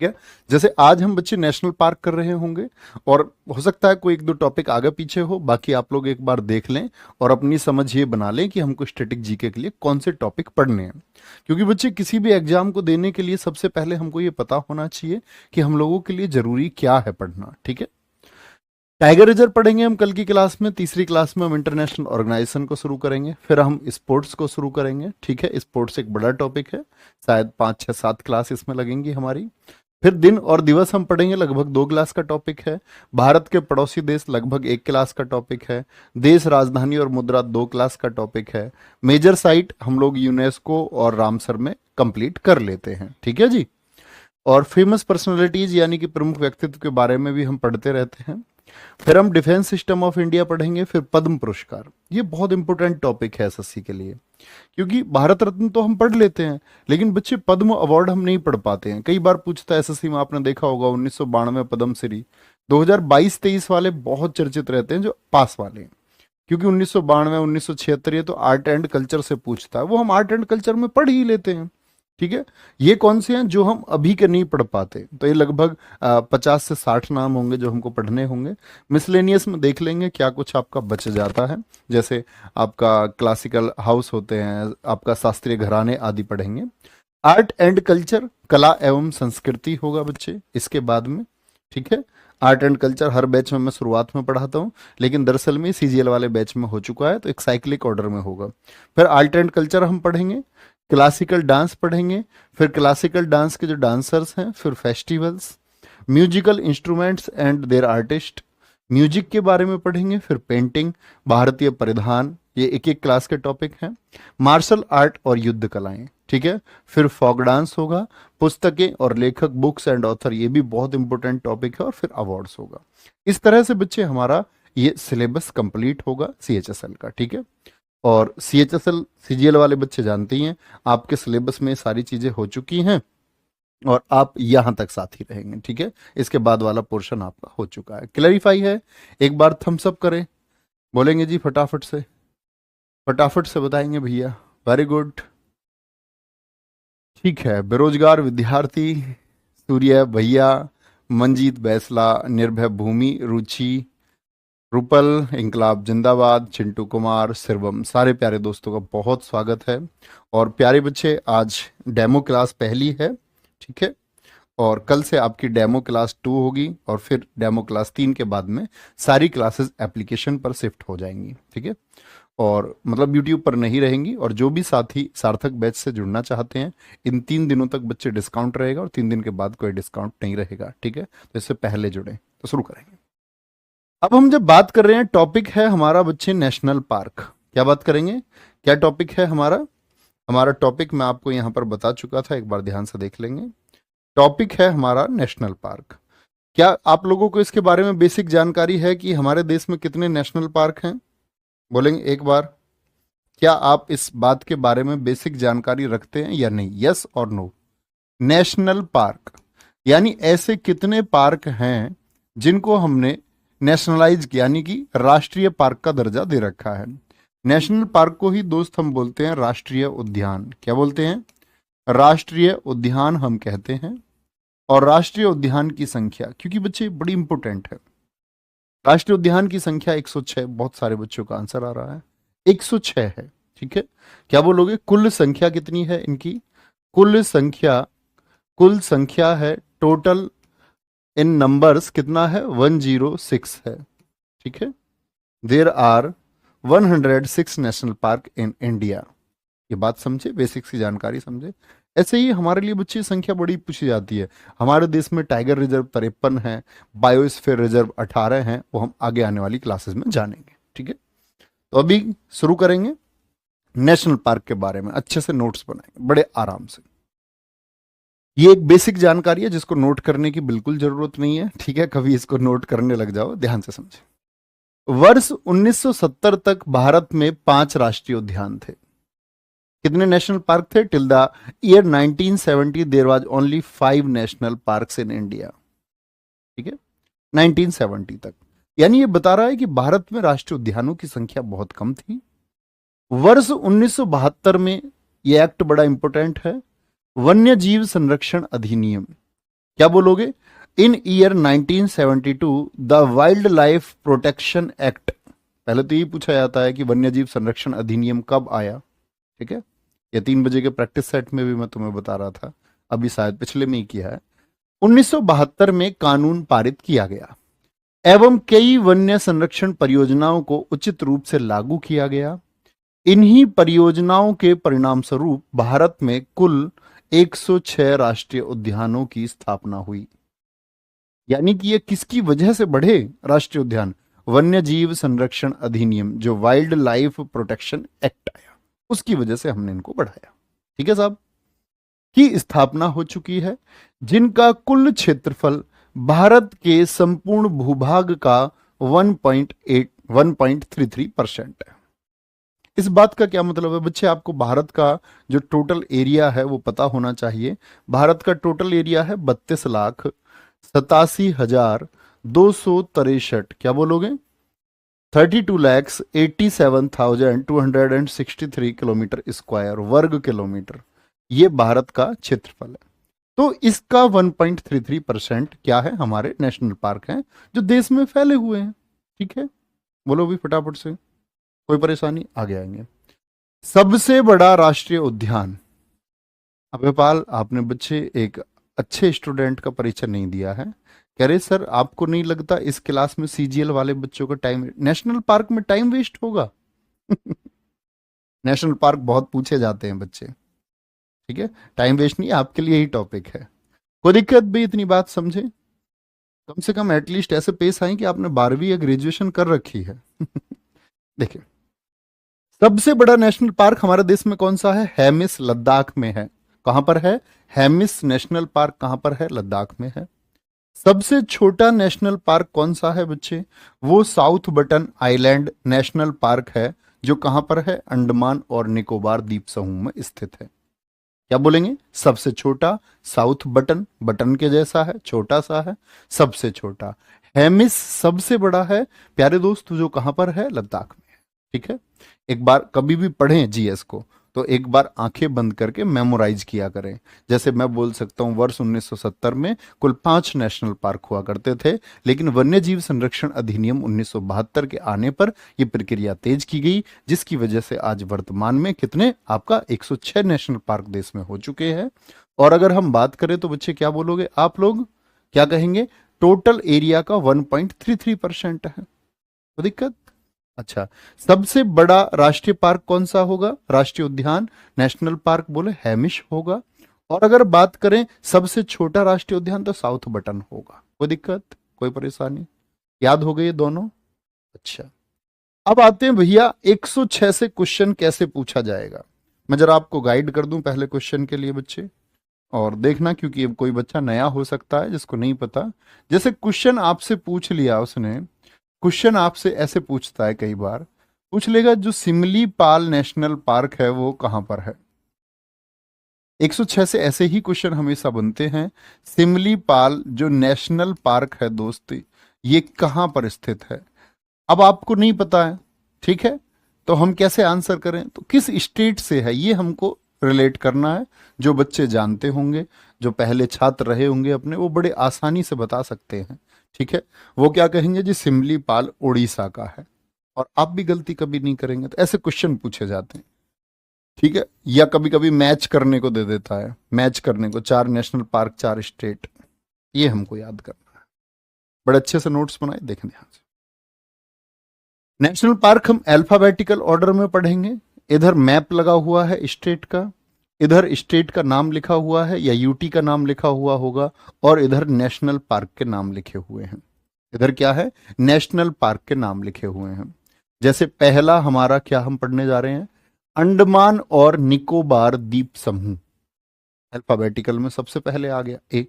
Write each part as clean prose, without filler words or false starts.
ठीक है। जैसे आज हम बच्चे नेशनल पार्क कर रहे होंगे, और हो सकता है कोई एक दो टॉपिक आगे पीछे हो, बाकी आप लोग एक बार देख लें और अपनी समझ ये बना लें कि हमको स्टैटिक जीके के लिए कौन से टॉपिक पढ़ने हैं। क्योंकि बच्चे किसी भी एग्जाम को देने के लिए सबसे पहले हमको ये पता होना चाहिए कि हम लोगों के लिए जरूरी क्या है पढ़ना, ठीक है। टाइगर रिजर्व पढ़ेंगे हम कल की क्लास में। तीसरी क्लास में हम इंटरनेशनल ऑर्गेनाइजेशन को शुरू करेंगे, फिर हम स्पोर्ट्स को शुरू करेंगे, ठीक है। स्पोर्ट्स एक बड़ा टॉपिक है, शायद 5 6 7 क्लास इसमें लगेंगी हमारी। फिर दिन और दिवस हम पढ़ेंगे, लगभग 2 क्लास का टॉपिक है। भारत के पड़ोसी देश लगभग 1 क्लास का टॉपिक है। देश, राजधानी और मुद्रा 2 क्लास का टॉपिक है। मेजर साइट हम लोग यूनेस्को और रामसर में कंप्लीट कर लेते हैं, ठीक है जी। और फेमस पर्सनालिटीज यानी कि प्रमुख व्यक्तित्व के बारे में भी हम पढ़ते रहते हैं। फिर हम डिफेंस सिस्टम ऑफ इंडिया पढ़ेंगे, फिर पद्म पुरस्कार। ये बहुत इंपॉर्टेंट टॉपिक है एसएससी के लिए, क्योंकि भारत रत्न तो हम पढ़ लेते हैं, लेकिन बच्चे पद्म अवार्ड हम नहीं पढ़ पाते हैं। कई बार पूछता है एसएससी में, आपने देखा होगा 1992 पद्मश्री, 2022-23 वाले बहुत चर्चित रहते हैं जो पास वाले हैं, क्योंकि 1992 1976 ये तो आर्ट एंड कल्चर से पूछता है, वो हम आर्ट एंड कल्चर में पढ़ ही लेते हैं, ठीक है। ये कौन से हैं जो हम अभी के नहीं पढ़ पाते, तो ये लगभग 50 से 60 नाम होंगे जो हमको पढ़ने होंगे। मिसलेनियस में देख लेंगे क्या कुछ आपका बच जाता है, जैसे आपका क्लासिकल हाउस होते हैं, आपका शास्त्रीय घराने आदि पढ़ेंगे। आर्ट एंड कल्चर, कला एवं संस्कृति होगा बच्चे इसके बाद में, ठीक है। Art and culture her batch में मैं शुरुआत में पढ़ाता हूँ, लेकिन दरअसल में सीजीएल वाले बैच में हो चुका है, तो एक साइक्लिक ऑर्डर में होगा। फिर आर्ट एंड कल्चर हम पढ़ेंगे, क्लासिकल डांस पढ़ेंगे, फिर क्लासिकल डांस के जो डांसर्स हैं, फिर festivals, musical instruments and their artist, music के बारे में पढ़ेंगे, फिर पेंटिंग, भारतीय परिधान, ये एक एक क्लास के टॉपिक हैं। मार्शल आर्ट और युद्ध कलाएं, ठीक है। फिर फॉक डांस होगा, पुस्तकें और लेखक, बुक्स एंड ऑथर, ये भी बहुत इंपॉर्टेंट टॉपिक है। और फिर अवार्ड्स होगा। इस तरह से बच्चे हमारा ये सिलेबस कंप्लीट होगा सीएचएसएल का, ठीक है। और सीएचएसएल सीजीएल वाले बच्चे जानते ही हैं, आपके सिलेबस में सारी चीजें हो चुकी हैं और आप यहां तक साथ ही रहेंगे, ठीक है। इसके बाद वाला पोर्शन आपका हो चुका है, क्लैरिफाई है। एक बार थम्स अप करें, बोलेंगे जी फटाफट से, फटाफट से बताएंगे भैया, वेरी गुड, ठीक है। बेरोजगार विद्यार्थी, सूर्य भैया, मंजीत बैसला, निर्भय भूमि, रुचि, रुपल, इंकलाब जिंदाबाद, चिंटू कुमार, सिरवम, सारे प्यारे दोस्तों का बहुत स्वागत है। और प्यारे बच्चे, आज डेमो क्लास पहली है, ठीक है। और कल से आपकी डेमो क्लास 2 होगी, और फिर डेमो क्लास 3 के बाद में सारी क्लासेस एप्लीकेशन पर शिफ्ट हो जाएंगी, ठीक है। और मतलब यूट्यूब पर नहीं रहेंगी। और जो भी साथी सार्थक बैच से जुड़ना चाहते हैं, इन 3 दिनों तक बच्चे डिस्काउंट रहेगा, और 3 दिन के बाद कोई डिस्काउंट नहीं रहेगा, ठीक है। तो इससे पहले जुड़े, तो शुरू करेंगे। अब हम जब बात कर रहे हैं, टॉपिक है हमारा बच्चे नेशनल पार्क। क्या बात करेंगे, क्या टॉपिक है हमारा? हमारा टॉपिक मैं आपको यहां पर बता चुका था, एक बार ध्यान से देख लेंगे। टॉपिक है हमारा नेशनल पार्क। क्या आप लोगों को इसके बारे में बेसिक जानकारी है कि हमारे देश में कितने नेशनल पार्क हैं? बोलेंगे एक बार, क्या आप इस बात के बारे में बेसिक जानकारी रखते हैं या नहीं? यस और नो। नेशनल पार्क यानी ऐसे कितने पार्क हैं जिनको हमने नेशनलाइज यानी कि राष्ट्रीय पार्क का दर्जा दे रखा है। नेशनल पार्क को ही दोस्त हम बोलते हैं राष्ट्रीय उद्यान। क्या बोलते हैं? राष्ट्रीय उद्यान हम कहते हैं। और राष्ट्रीय उद्यान की संख्या, क्योंकि बच्चे बड़ी इंपॉर्टेंट है, राष्ट्रीय उद्यान की संख्या 106। बहुत सारे बच्चों का आंसर आ रहा है, 106 है, ठीक है। क्या बोलोगे, कुल संख्या कितनी है इनकी? कुल संख्या है टोटल इन नंबर्स कितना है? 106 है, ठीक है। There are 106 national park in India. ये बात समझे, बेसिक्स की जानकारी समझे। ऐसे ही हमारे लिए बच्चे संख्या बड़ी पूछी जाती है। हमारे देश में टाइगर रिजर्व 53 है, बायोस्फीयर रिजर्व 18 हैं, वो हम आगे आने वाली क्लासेस में जानेंगे, ठीक है। तो अभी शुरू करेंगे नेशनल पार्क के बारे में, अच्छे से नोट्स बनाएंगे बड़े आराम से। ये एक बेसिक जानकारी है जिसको नोट करने की बिल्कुल जरूरत नहीं है, ठीक है। कभी इसको नोट करने लग जाओ, ध्यान से समझे। वर्ष 1970 तक भारत में 5 राष्ट्रीय उद्यान थे। कितने नेशनल पार्क थे? Till the year 1970 there was only 5 national parks in India, ठीक है, 1970 तक। यानी ये बता रहा है कि भारत में राष्ट्रीय उद्यानों की संख्या बहुत कम थी। वर्ष 1972 में ये एक्ट बड़ा इंपॉर्टेंट है, वन्य जीव संरक्षण अधिनियम। क्या बोलोगे? In year 1972 the wildlife protection act, पहले तो यही पूछा जाता है कि वन्यजीव संरक्षण अधिनियम कब आया, ठीक है? ये 3 बजे के प्रैक्टिस सेट में भी मैं तुम्हें बता रहा था, अभी शायद पिछले में ही किया है। 1972 में कानून पारित किया गया एवं कई वन्य संरक्षण परियोजनाओं को उचित रूप से लागू किया गया। इन्हीं परियोजनाओं के परिणाम स्वरूप भारत में कुल 106 राष्ट्रीय उद्यानों की स्थापना हुई। यानी कि ये किसकी वजह से बढ़े राष्ट्रीय उद्यान? वन्य जीव संरक्षण अधिनियम, जो वाइल्ड लाइफ प्रोटेक्शन एक्ट आया, उसकी वजह से हमने इनको बढ़ाया। ठीक है साहब, की स्थापना हो चुकी है, जिनका कुल क्षेत्रफल भारत के संपूर्ण भूभाग का 1.33% है। इस बात का क्या मतलब है बच्चे? आपको भारत का जो टोटल एरिया है वो पता होना चाहिए। भारत का टोटल एरिया है 32,87,263, क्या बोलोगे? 32,87,263 किलोमीटर स्क्वायर, वर्ग किलोमीटर, ये भारत का क्षेत्रफल है। तो इसका 1.33% क्या है? हमारे नेशनल पार्क हैं जो देश में फैले हुए हैं। ठीक है, बोलो भी फटाफट से, कोई परेशानी? आगे आएंगे। सबसे बड़ा राष्ट्रीय उद्यान। अभयपाल, आपने बच्चे एक अच्छे स्टूडेंट का परिचय नहीं दिया है। कह रहे सर आपको नहीं लगता इस क्लास में सीजीएल वाले बच्चों का टाइम, नेशनल पार्क में टाइम वेस्ट होगा? नेशनल पार्क बहुत पूछे जाते हैं बच्चे, ठीक है? टाइम वेस्ट नहीं, आपके लिए ही टॉपिक है, कोई दिक्कत भी, इतनी बात समझे। कम से कम एटलीस्ट ऐसे पेश आए कि आपने 12वीं या ग्रेजुएशन कर रखी है। देखिए, सबसे बड़ा नेशनल पार्क हमारे देश में कौन सा है? हेमिस, लद्दाख में है। कहां पर है? हेमिस नेशनल पार्क कहां पर है? लद्दाख में है। सबसे छोटा नेशनल पार्क कौन सा है बच्चे? वो south button island national park है, जो कहां पर है? अंडमान और निकोबार द्वीप समूह में स्थित है। क्या बोलेंगे? सबसे छोटा, साउथ बटन, बटन के जैसा है, छोटा सा है, सबसे छोटा। हेमिस सबसे बड़ा है प्यारे दोस्त, जो कहां पर है? लद्दाख में है। ठीक है, एक बार कभी भी पढ़ें जीएस को तो एक बार आंखें बंद करके मेमोराइज किया करें। जैसे मैं बोल सकता हूं वर्ष 1970 में कुल 5 नेशनल पार्क हुआ करते थे, लेकिन वन्यजीव संरक्षण अधिनियम 1972 के आने पर यह प्रक्रिया तेज की गई, जिसकी वजह से आज वर्तमान में कितने? आपका 106 नेशनल पार्क देश में हो चुके हैं। और अगर हम बात करें तो बच्चे क्या बोलोगे आप लोग? क्या कहेंगे? टोटल एरिया का 1.33% है। तो दिक्कत? अच्छा, सबसे बड़ा राष्ट्रीय पार्क कौन सा होगा? राष्ट्रीय उद्यान, नेशनल पार्क बोले हेमिश होगा। और अगर बात करें सबसे छोटा राष्ट्रीय उद्यान तो साउथ बटन होगा। कोई दिक्कत, कोई परेशानी? याद हो गए ये दोनों? अच्छा, अब आते हैं भैया 106 से क्वेश्चन कैसे पूछा जाएगा। मैं जरा आपको गाइड कर दूं पहले क्वेश्चन के लिए बच्चे, और देखना, क्योंकि कोई बच्चा नया हो सकता है जिसको नहीं पता। जैसे क्वेश्चन आपसे पूछ लिया उसने, क्वेश्चन आपसे ऐसे पूछता है, कई बार पूछ लेगा जो सिमलीपाल नेशनल पार्क है वो कहां पर है। 106 से ऐसे ही क्वेश्चन हमेशा बनते हैं। सिमलीपाल जो नेशनल पार्क है दोस्त, ये कहां पर स्थित है? अब आपको नहीं पता है, ठीक है, तो हम कैसे आंसर करें? तो किस स्टेट से है ये हमको रिलेट करना है। जो बच्चे जानते होंगे, जो पहले छात्र रहे होंगे अपने, वो बड़े आसानी से बता सकते हैं। ठीक है, वो क्या कहेंगे जी? सिमलीपाल उड़ीसा का है। और आप भी गलती कभी नहीं करेंगे, तो ऐसे क्वेश्चन पूछे जाते हैं। ठीक है, या कभी कभी मैच करने को दे देता है, मैच करने को 4 नेशनल पार्क 4 स्टेट, ये हमको याद करना है। बड़े अच्छे से नोट्स बनाए, देखें ध्यान से। नेशनल पार्क हम अल्फाबेटिकल ऑर्डर में पढ़ेंगे। इधर मैप लगा हुआ है स्टेट का, इधर स्टेट का नाम लिखा हुआ है या यूटी का नाम लिखा हुआ होगा, और इधर नेशनल पार्क के नाम लिखे हुए हैं। इधर क्या है? नेशनल पार्क के नाम लिखे हुए हैं। जैसे पहला हमारा क्या हम पढ़ने जा रहे हैं? अंडमान और निकोबार द्वीप समूह, अल्फाबेटिकल में सबसे पहले आ गया ए।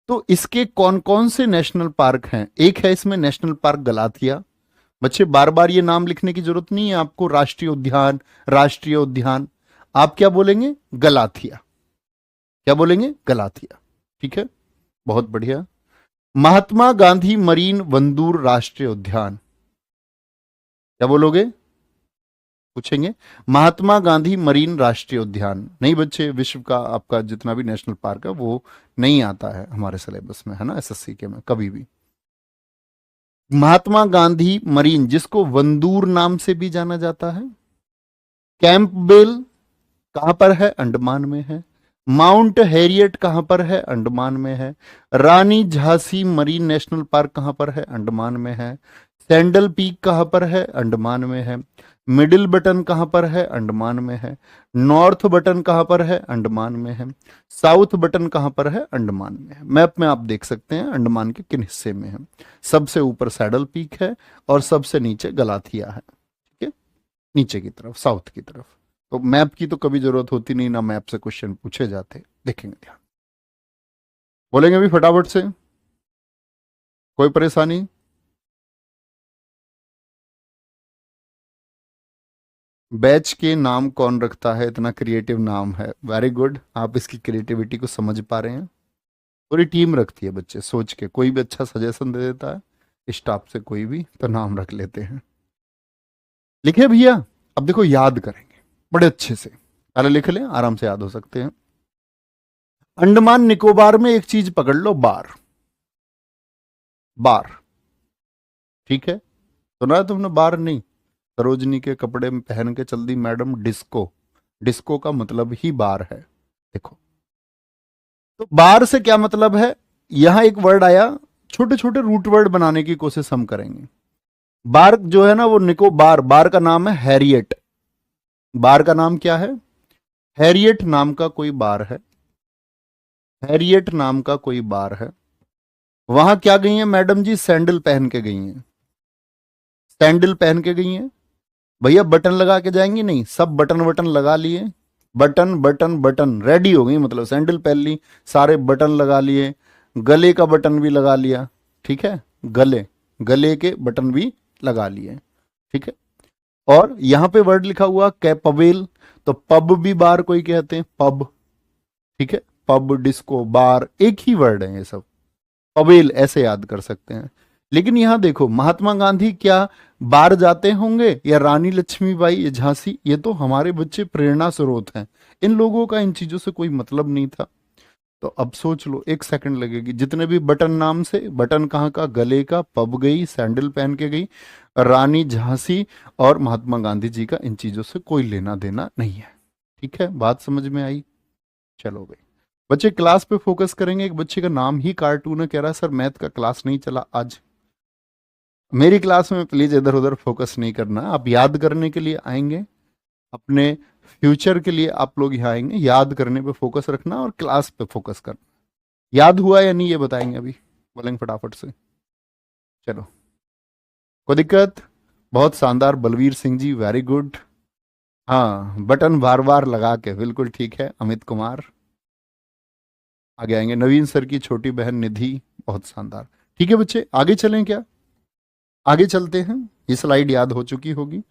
तो इसके कौन कौन से नेशनल पार्क हैं? एक है इसमें नेशनल पार्क गलाथिया। बच्चे बार बार ये नाम लिखने की जरूरत नहीं है आपको, राष्ट्रीय उद्यान, राष्ट्रीय उद्यान। आप क्या बोलेंगे? गलाथिया। क्या बोलेंगे? गलाथिया। ठीक है, बहुत बढ़िया। महात्मा गांधी मरीन वंदूर राष्ट्रीय उद्यान, क्या बोलोगे? पूछेंगे। महात्मा गांधी मरीन राष्ट्रीय उद्यान, नहीं बच्चे, विश्व का आपका जितना भी नेशनल पार्क है वो नहीं आता है हमारे सिलेबस में, है ना, एसएससी के में कभी भी। महात्मा गांधी मरीन, जिसको वंदूर नाम से भी जाना जाता है। कैंपबेल कहां पर है? अंडमान में है। माउंट हैरियट कहां पर है? अंडमान में है। रानी झांसी मरीन नेशनल पार्क कहां पर है? अंडमान में है। सैंडल पीक कहां पर है? अंडमान में है। मिडिल बटन कहां पर है? अंडमान में है। नॉर्थ बटन कहां पर है? अंडमान में है। साउथ बटन कहां पर है? अंडमान में है। मैप में आप देख सकते हैं अंडमान के किन हिस्से में है। सबसे ऊपर सैडल पीक है और सबसे नीचे गलाथिया है, ठीक है, नीचे की तरफ, साउथ की तरफ। तो मैप की तो कभी जरूरत होती नहीं, ना मैप से क्वेश्चन पूछे जाते। देखेंगे ध्यान, बोलेंगे भी फटाफट से, कोई परेशानी? बैच के नाम कौन रखता है? इतना क्रिएटिव नाम है, वेरी गुड, आप इसकी क्रिएटिविटी को समझ पा रहे हैं। पूरी टीम रखती है बच्चे, सोच के कोई भी अच्छा सजेशन दे देता है स्टाफ से, कोई भी तो नाम रख लेते हैं। लिखे भैया? अब देखो याद करेंगे बड़े अच्छे से, पहले लिख लें, आराम से याद हो सकते हैं। अंडमान निकोबार में एक चीज पकड़ लो, बार। बार, ठीक है, सुना है तुमने? बार नहीं, सरोजनी के कपड़े में पहन के चल दी मैडम डिस्को। डिस्को का मतलब ही बार है। देखो, तो बार से क्या मतलब है? यहां एक वर्ड आया, छोटे छोटे रूट वर्ड बनाने की कोशिश हम करेंगे। बार जो है ना वो निकोबार, बार का नाम है हैरियट। बार का नाम क्या है? हैरियट नाम का कोई बार है। हैरियट नाम का कोई बार है। वहां क्या गई है मैडम जी? सैंडल पहन के गई हैं। सैंडल पहन के गई हैं। भैया बटन लगा के जाएंगी? नहीं, सब बटन वटन लगा लिए, बटन बटन बटन रेडी हो गई, मतलब सैंडल पहन ली, सारे बटन लगा लिए, गले का बटन भी लगा लिया, ठीक है, गले, गले के बटन भी लगा लिए, ठीक है। और यहां पे वर्ड लिखा हुआ कैपवेल, तो पब भी बार कोई कहते हैं, पब, ठीक है, पब डिस्को बार एक ही वर्ड है ये सब, पवेल ऐसे याद कर सकते हैं। लेकिन यहां देखो, महात्मा गांधी क्या बार जाते होंगे, या रानी लक्ष्मीबाई, या झांसी? ये तो हमारे बच्चे प्रेरणा स्रोत हैं, इन लोगों का इन चीजों से कोई मतलब नहीं था। तो अब सोच लो, एक सेकंड लगेगी, जितने भी बटन नाम से, बटन कहाँ का? गले का, पब गई, सैंडल पहन के गई, रानी झांसी और महात्मा गांधी जी का इन चीजों से कोई लेना देना नहीं है, ठीक है, बात समझ में आई? चलो भाई, बच्चे क्लास पे फोकस करेंगे। एक बच्चे का नाम ही कार्टून है, कह रहा है सर मैथ का क्लास नहीं चला आज। मेरी क्लास में प्लीज इधर उधर फोकस नहीं करना, आप याद करने के लिए आएंगे, अपने फ्यूचर के लिए आप लोग यहाँ आएंगे, याद करने पे फोकस रखना और क्लास पे फोकस करना। याद हुआ या नहीं ये बताएंगे अभी, बोलेंगे फटाफट से। चलो, कोई दिक्कत? बहुत शानदार बलवीर सिंह जी, वेरी गुड। हाँ, बटन बार बार लगा के, बिल्कुल ठीक है। अमित कुमार आगे आएंगे। नवीन सर की छोटी बहन निधि, बहुत शानदार। ठीक है बच्चे, आगे चलें क्या? आगे चलते हैं, ये स्लाइड याद हो चुकी होगी।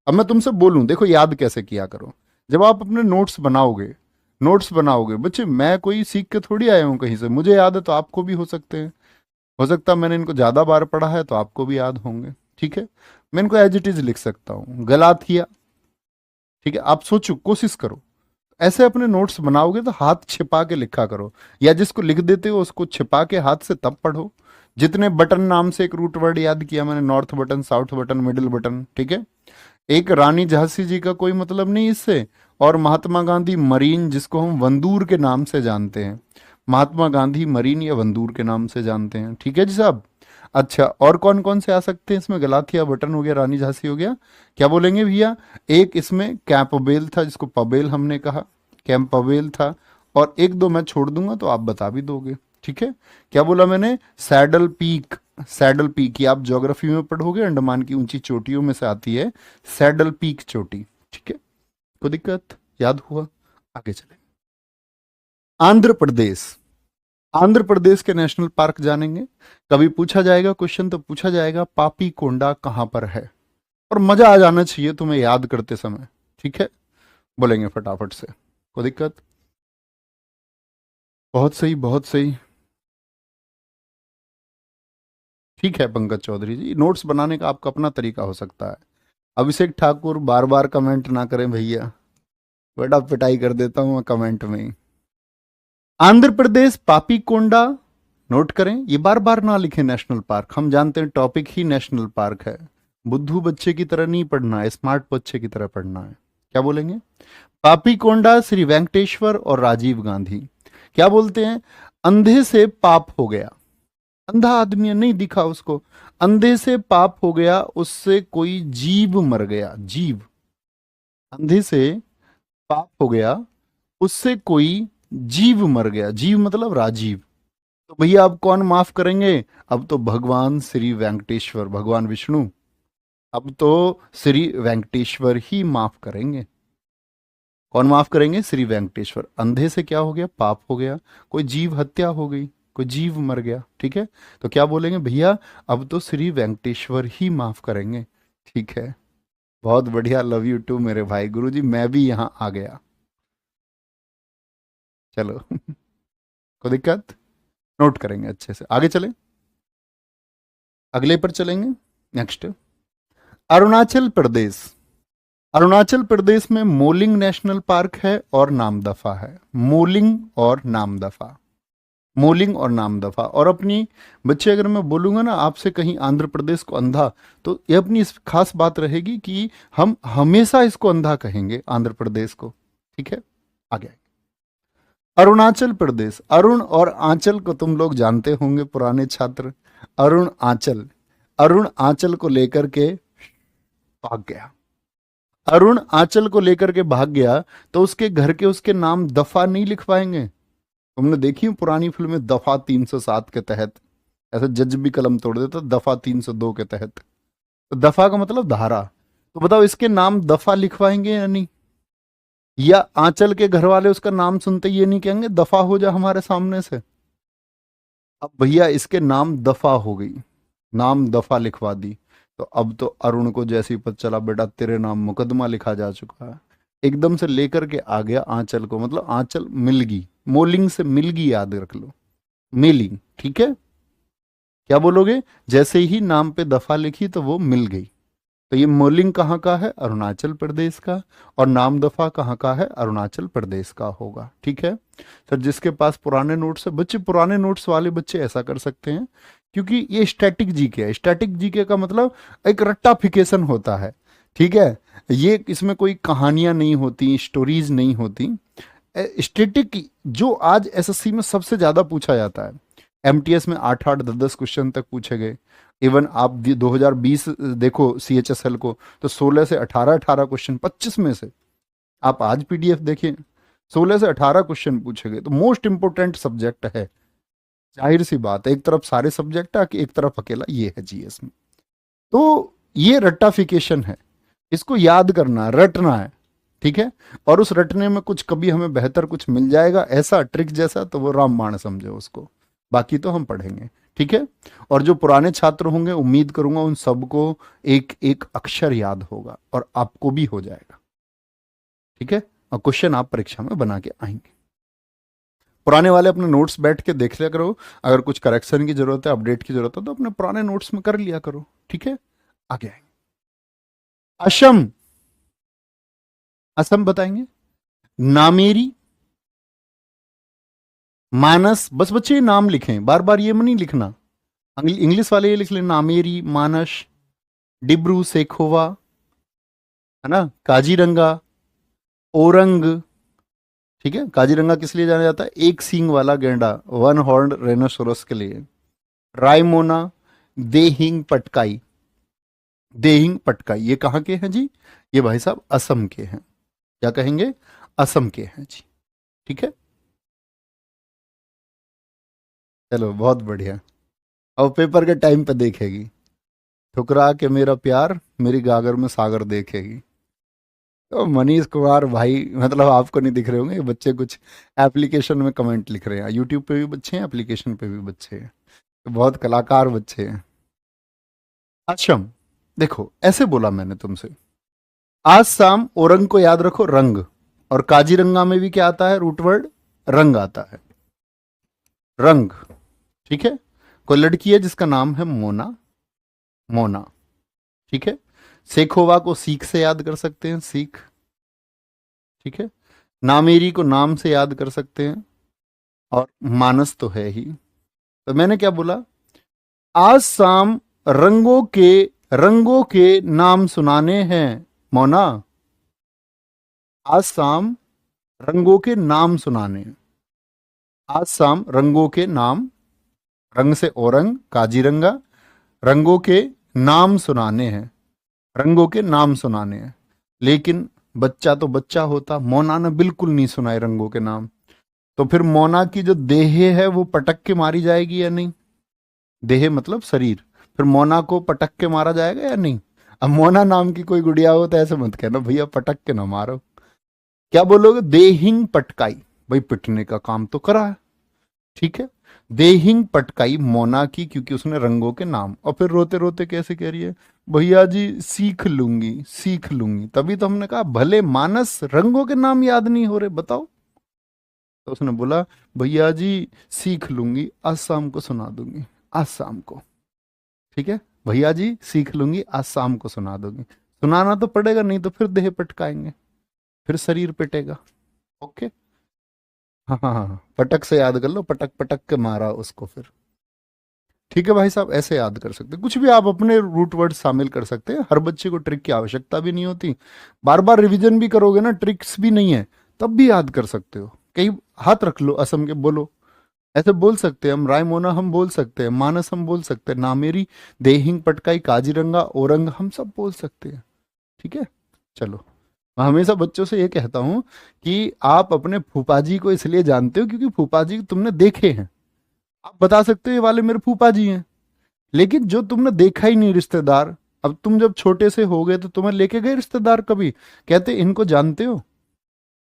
अब मैं तुमसे बोलूं, देखो याद कैसे किया करो। जब आप अपने नोट्स बनाओगे, नोट्स बनाओगे बच्चे, मैं कोई सीख के थोड़ी आया हूं कहीं से, मुझे याद है तो आपको भी हो सकते हैं, हो सकता है मैंने इनको ज्यादा बार पढ़ा है तो आपको भी याद होंगे, ठीक है। मैं इनको एज इट इज लिख सकता हूँ, गलाथिया, ठीक है। आप सोचो, कोशिश करो, ऐसे अपने नोट्स बनाओगे तो हाथ छिपा के लिखा करो, या जिसको लिख देते हो उसको छिपा के हाथ से तब पढ़ो। जितने बटन नाम से एक रूट वर्ड याद किया मैंने, north button, south button, middle button, ठीक है। एक रानी झांसी जी का कोई मतलब नहीं इससे, और महात्मा गांधी मरीन, जिसको हम वंदूर के नाम से जानते हैं, महात्मा गांधी मरीन या वंदूर के नाम से जानते हैं, ठीक है जी साहब। अच्छा, और कौन कौन से आ सकते हैं इसमें? गलाथिया बटन हो गया, रानी झांसी हो गया, क्या बोलेंगे भैया? एक इसमें कैंपबेल था, जिसको पबेल हमने कहा, कैंपबेल था, और एक दो मैं छोड़ दूंगा तो आप बता भी दोगे, ठीक है। क्या बोला मैंने? सैडल पीक, सैडल पीक, ये आप ज्योग्राफी में पढ़ोगे, अंडमान की ऊंची चोटियों में से आती है सैडल पीक चोटी, ठीक है। कोई दिक्कत? याद हुआ? आगे चले। आंध्र प्रदेश, आंध्र प्रदेश के नेशनल पार्क जानेंगे। कभी पूछा जाएगा क्वेश्चन तो पूछा जाएगा पापी कोंडा कहां पर है, और मजा आ जाना चाहिए तुम्हें याद करते समय, ठीक है। बोलेंगे फटाफट से, कोई दिक्कत? बहुत सही, बहुत सही, ठीक है। पंकज चौधरी जी, नोट्स बनाने का आपका अपना तरीका हो सकता है, अभिषेक ठाकुर बार बार कमेंट ना करें भैया, बड़ा पिटाई कर देता हूं मैं कमेंट में ही। आंध्र प्रदेश पापीकोंडा, नोट करें, ये बार बार ना लिखें नेशनल पार्क, हम जानते हैं टॉपिक ही नेशनल पार्क है। बुद्धू बच्चे की तरह नहीं पढ़ना है, स्मार्ट बच्चे की तरह पढ़ना है। क्या बोलेंगे? पापीकोंडा, श्री वेंकटेश्वर और राजीव गांधी। क्या बोलते हैं? अंधे से पाप हो गया, अंधा आदमी है, नहीं दिखा उसको, अंधे से पाप हो गया, उससे कोई जीव मर गया, जीव, अंधे से पाप हो गया, उससे कोई जीव मर गया, जीव मतलब राजीव। तो भैया अब कौन माफ करेंगे? अब तो भगवान श्री वेंकटेश्वर, भगवान विष्णु, अब तो श्री वेंकटेश्वर ही माफ करेंगे। कौन माफ करेंगे? श्री वेंकटेश्वर। अंधे से क्या हो गया? पाप हो गया, कोई जीव हत्या हो गई, कोई जीव मर गया, ठीक है। तो क्या बोलेंगे? भैया अब तो श्री वेंकटेश्वर ही माफ करेंगे, ठीक है। बहुत बढ़िया, लव यू टू मेरे भाई। गुरुजी मैं भी यहां आ गया, चलो कोई दिक्कत? नोट करेंगे अच्छे से, आगे चलें, अगले पर चलेंगे। नेक्स्ट, अरुणाचल प्रदेश। अरुणाचल प्रदेश में मोलिंग नेशनल पार्क है और नामदफा है, मोलिंग और नामदफा, मोलिंग और नामदफा। और अपनी बच्चे, अगर मैं बोलूंगा ना आपसे कहीं आंध्र प्रदेश को अंधा, तो ये अपनी इस खास बात रहेगी कि हम हमेशा इसको अंधा कहेंगे आंध्र प्रदेश को, ठीक है। आगे अरुणाचल प्रदेश, अरुण और आंचल को तुम लोग जानते होंगे पुराने छात्र, अरुण आंचल, अरुण आंचल को लेकर के भाग गया, अरुण आंचल को लेकर के भाग गया, तो उसके घर के उसके नाम दफा नहीं लिखवाएंगे। तुमने देखी पुरानी फिल्म में दफा 307 के तहत ऐसा जज भी कलम तोड़ देता, दफा 302 के तहत, तो दफा का मतलब धारा, तो बताओ इसके नाम दफा लिखवाएंगे या नहीं? या आंचल के घर वाले उसका नाम सुनते ये नहीं कहेंगे दफा हो जा हमारे सामने से? अब भैया इसके नाम दफा हो गई, नाम दफा लिखवा दी, तो अब तो अरुण को जैसे ही पता चला बेटा तेरे नाम मुकदमा लिखा जा चुका है, एकदम से लेकर के आ गया आंचल को, मतलब आंचल मिलगी, मोलिंग से मिलगी, याद रख लो, मिलिंग, ठीक है। क्या बोलोगे? जैसे ही नाम पे दफा लिखी तो वो मिल गई। तो ये मोलिंग कहाँ का है? अरुणाचल प्रदेश का। और नाम दफा कहाँ का है? अरुणाचल प्रदेश का होगा, ठीक है। सर जिसके पास पुराने नोट्स है, बच्चे पुराने नोट्स वाले बच्चे ऐसा कर सकते हैं, क्योंकि ये स्टैटिक जीके है। स्टैटिक जीके का मतलब एक रट्टाफिकेशन होता है, ठीक है। ये इसमें कोई कहानियां नहीं होती, स्टोरीज नहीं होती। स्टैटिक जो आज एसएससी में सबसे ज्यादा पूछा जाता है, एमटीएस में 8-8 10-10 क्वेश्चन तक पूछे गए। इवन आप 2020 देखो सीएचएसएल को, तो 16 से 18 क्वेश्चन 25 में से, आप आज पीडीएफ देखिए, 16 से 18 क्वेश्चन पूछे गए। तो मोस्ट इंपोर्टेंट सब्जेक्ट है, जाहिर सी बात है, एक तरफ सारे सब्जेक्ट है कि एक तरफ अकेला ये है जीएस में। तो ये रट्टाफिकेशन है, इसको याद करना, रटना है, ठीक है। और उस रटने में कुछ कभी हमें बेहतर कुछ मिल जाएगा ऐसा ट्रिक जैसा, तो वो रामबाण समझो उसको, बाकी तो हम पढ़ेंगे, ठीक है। और जो पुराने छात्र होंगे, उम्मीद करूंगा उन सबको एक एक अक्षर याद होगा और आपको भी हो जाएगा, ठीक है। और क्वेश्चन आप परीक्षा में बना के आएंगे। पुराने वाले अपने नोट्स बैठ के देख लिया करो, अगर कुछ करेक्शन की जरूरत है, अपडेट की जरूरत है, तो अपने पुराने नोट्स में कर लिया करो, ठीक है। आगे आएंगे, असम, असम बताएंगे, नामेरी, मानस, बस बच्चे ये नाम लिखें, बार बार ये नहीं लिखना, इंग्लिश वाले ये लिख लें, नामेरी, मानस, डिब्रू सेखोवा, है ना, काजीरंगा, ओरंग, ठीक है। काजीरंगा किस लिए जाना जाता है? एक सींग वाला गेंडा, वन हॉर्न रेनोसोरस के लिए। रायमोना, देहिंग पटकाई, देहिंग पटकाई, ये कहाँ के हैं जी? ये भाई साहब असम के हैं। क्या कहेंगे? असम के हैं जी, ठीक है। चलो बहुत बढ़िया। अब पेपर के टाइम पे देखेगी, ठुकरा के मेरा प्यार मेरी गागर में सागर देखेगी। तो मनीष कुमार भाई, मतलब आपको नहीं दिख रहे होंगे, ये बच्चे कुछ एप्लीकेशन में कमेंट लिख रहे हैं, यूट्यूब पे भी बच्चे हैं, एप्लीकेशन पे भी बच्चे हैं, तो बहुत कलाकार बच्चे हैं। असम, देखो ऐसे बोला मैंने तुमसे, आज शाम ओरंग को याद रखो, रंग, और काजीरंगा में भी क्या आता है? रूट वर्ड रंग आता है, रंग, ठीक है। कोई लड़की है जिसका नाम है मोना, मोना, ठीक है। सेखोवा को सीख से याद कर सकते हैं, सीख। ठीक है। नामेरी को नाम से याद कर सकते हैं, और मानस तो है ही। तो मैंने क्या बोला, आज शाम रंगों के नाम सुनाने हैं मोना। आज शाम रंगों के नाम सुनाने हैं। आज शाम रंगों के नाम, रंग से औरंग, काजीरंगा, रंगों के नाम सुनाने हैं, रंगों के नाम सुनाने हैं। लेकिन बच्चा तो बच्चा होता, मोना ने बिल्कुल नहीं सुनाए रंगों के नाम। तो फिर मोना की जो देह है वो पटक के मारी जाएगी या नहीं? देह मतलब शरीर। फिर मोना को पटक के मारा जाएगा या नहीं? अब मोना नाम की कोई गुड़िया हो तो ऐसे मत कहना भैया पटक के ना मारो। क्या बोलोगे? देहिंग पटकाई। भाई पिटने का काम तो करा है। ठीक है। देहिंग पटकाई मोना की, क्योंकि उसने रंगों के नाम। और फिर रोते रोते कैसे कह रही है, भैया जी सीख लूंगी सीख लूंगी। तभी तो हमने कहा भले मानस, रंगों के नाम याद नहीं हो रहे, बताओ। तो उसने बोला भैया जी सीख लूंगी, आज शाम को सुना दूंगी, आज शाम को। ठीक है। भैया जी सीख लूंगी, आज शाम को सुना दूंगी। सुनाना तो पड़ेगा, नहीं तो फिर देह पटकाएंगे, फिर शरीर पिटेगा। ओके। हाँ हाँ हाँ, पटक से याद कर लो, पटक पटक के मारा उसको फिर। ठीक है भाई साहब, ऐसे याद कर सकते हैं। कुछ भी आप अपने रूट वर्ड शामिल कर सकते हैं। हर बच्चे को ट्रिक की आवश्यकता भी नहीं होती। बार बार रिवीजन भी करोगे ना, ट्रिक्स भी नहीं है, तब भी याद कर सकते हो। कहीं हाथ रख लो, असम के बोलो, ऐसे बोल सकते हैं हम। रायमोना हम बोल सकते हैं, मानस हम बोल सकते हैं, नामेरी, देहिंग पटकाई, काजीरंगा, औरंग, हम सब बोल सकते हैं। ठीक है। चलो, मैं हमेशा बच्चों से ये कहता हूं कि आप अपने फूफा जी को इसलिए जानते हो क्योंकि फूफा जी तुमने देखे हैं। आप बता सकते हो ये वाले मेरे फूफा जी हैं, लेकिन जो तुमने देखा ही नहीं रिश्तेदार, अब तुम जब छोटे से हो गए तो तुम्हें लेके गए रिश्तेदार कभी, कहते इनको जानते हो?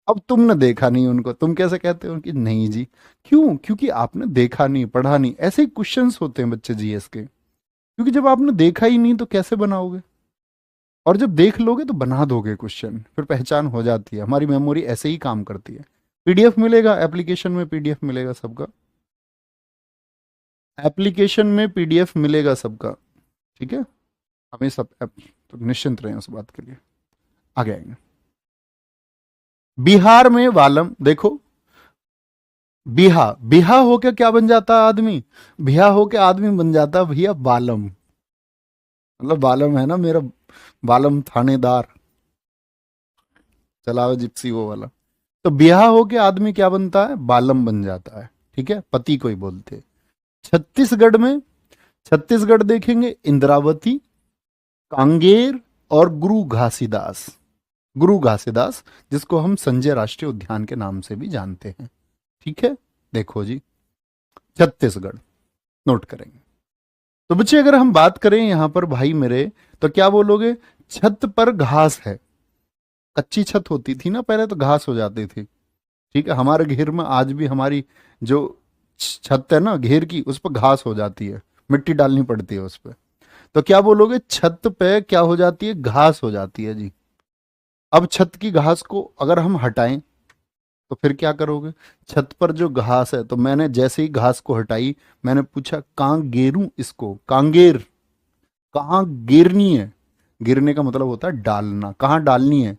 अब तुमने देखा नहीं उनको, तुम कैसे कहते हो कि नहीं जी? क्यों? क्योंकि आपने देखा नहीं, पढ़ा नहीं। ऐसे ही क्वेश्चंस होते हैं बच्चे जीएस के, क्योंकि जब आपने देखा ही नहीं तो कैसे बनाओगे? और जब देख लोगे तो बना दोगे क्वेश्चन, फिर पहचान हो जाती है। हमारी मेमोरी ऐसे ही काम करती है। पीडीएफ मिलेगा, एप्लीकेशन में पीडीएफ मिलेगा सबका, एप्लीकेशन में पीडीएफ मिलेगा सबका। ठीक है। हमें सब तो निश्चिंत रहें उस बात के लिए। आगे आएंगे। बिहार में वालम, देखो, बिहा बिहा होके क्या बन जाता है आदमी? बिहा होके आदमी बन जाता है भैया बालम। मतलब बालम है ना मेरा, बालम थानेदार, चलावे जिप्सी वो वाला। तो ब्याह होके आदमी क्या बनता है? बालम बन जाता है। ठीक है, पति को ही बोलते हैं। छत्तीसगढ़ में, छत्तीसगढ़ देखेंगे इंद्रावती, कांगेर और गुरु घासीदास। गुरु घासीदास, जिसको हम संजय राष्ट्रीय उद्यान के नाम से भी जानते हैं। ठीक है। देखो जी, छत्तीसगढ़ नोट करेंगे। तो बच्चे अगर हम बात करें यहां पर भाई मेरे, तो क्या बोलोगे? छत पर घास है। कच्ची छत होती थी ना पहले, तो घास हो जाती थी। ठीक है। हमारे घेर में आज भी हमारी जो छत है ना घेर की, उस पर घास हो जाती है, मिट्टी डालनी पड़ती है उस पर। तो क्या बोलोगे? छत पे क्या हो जाती है? घास हो जाती है जी। अब छत की घास को अगर हम हटाएं तो फिर क्या करोगे? छत पर जो घास है, तो मैंने जैसे ही घास को हटाई, मैंने पूछा कहाँ गेरूं इसको? कांगेर, कहाँ गिरनी है? गिरने का मतलब होता है डालना, कहाँ डालनी है?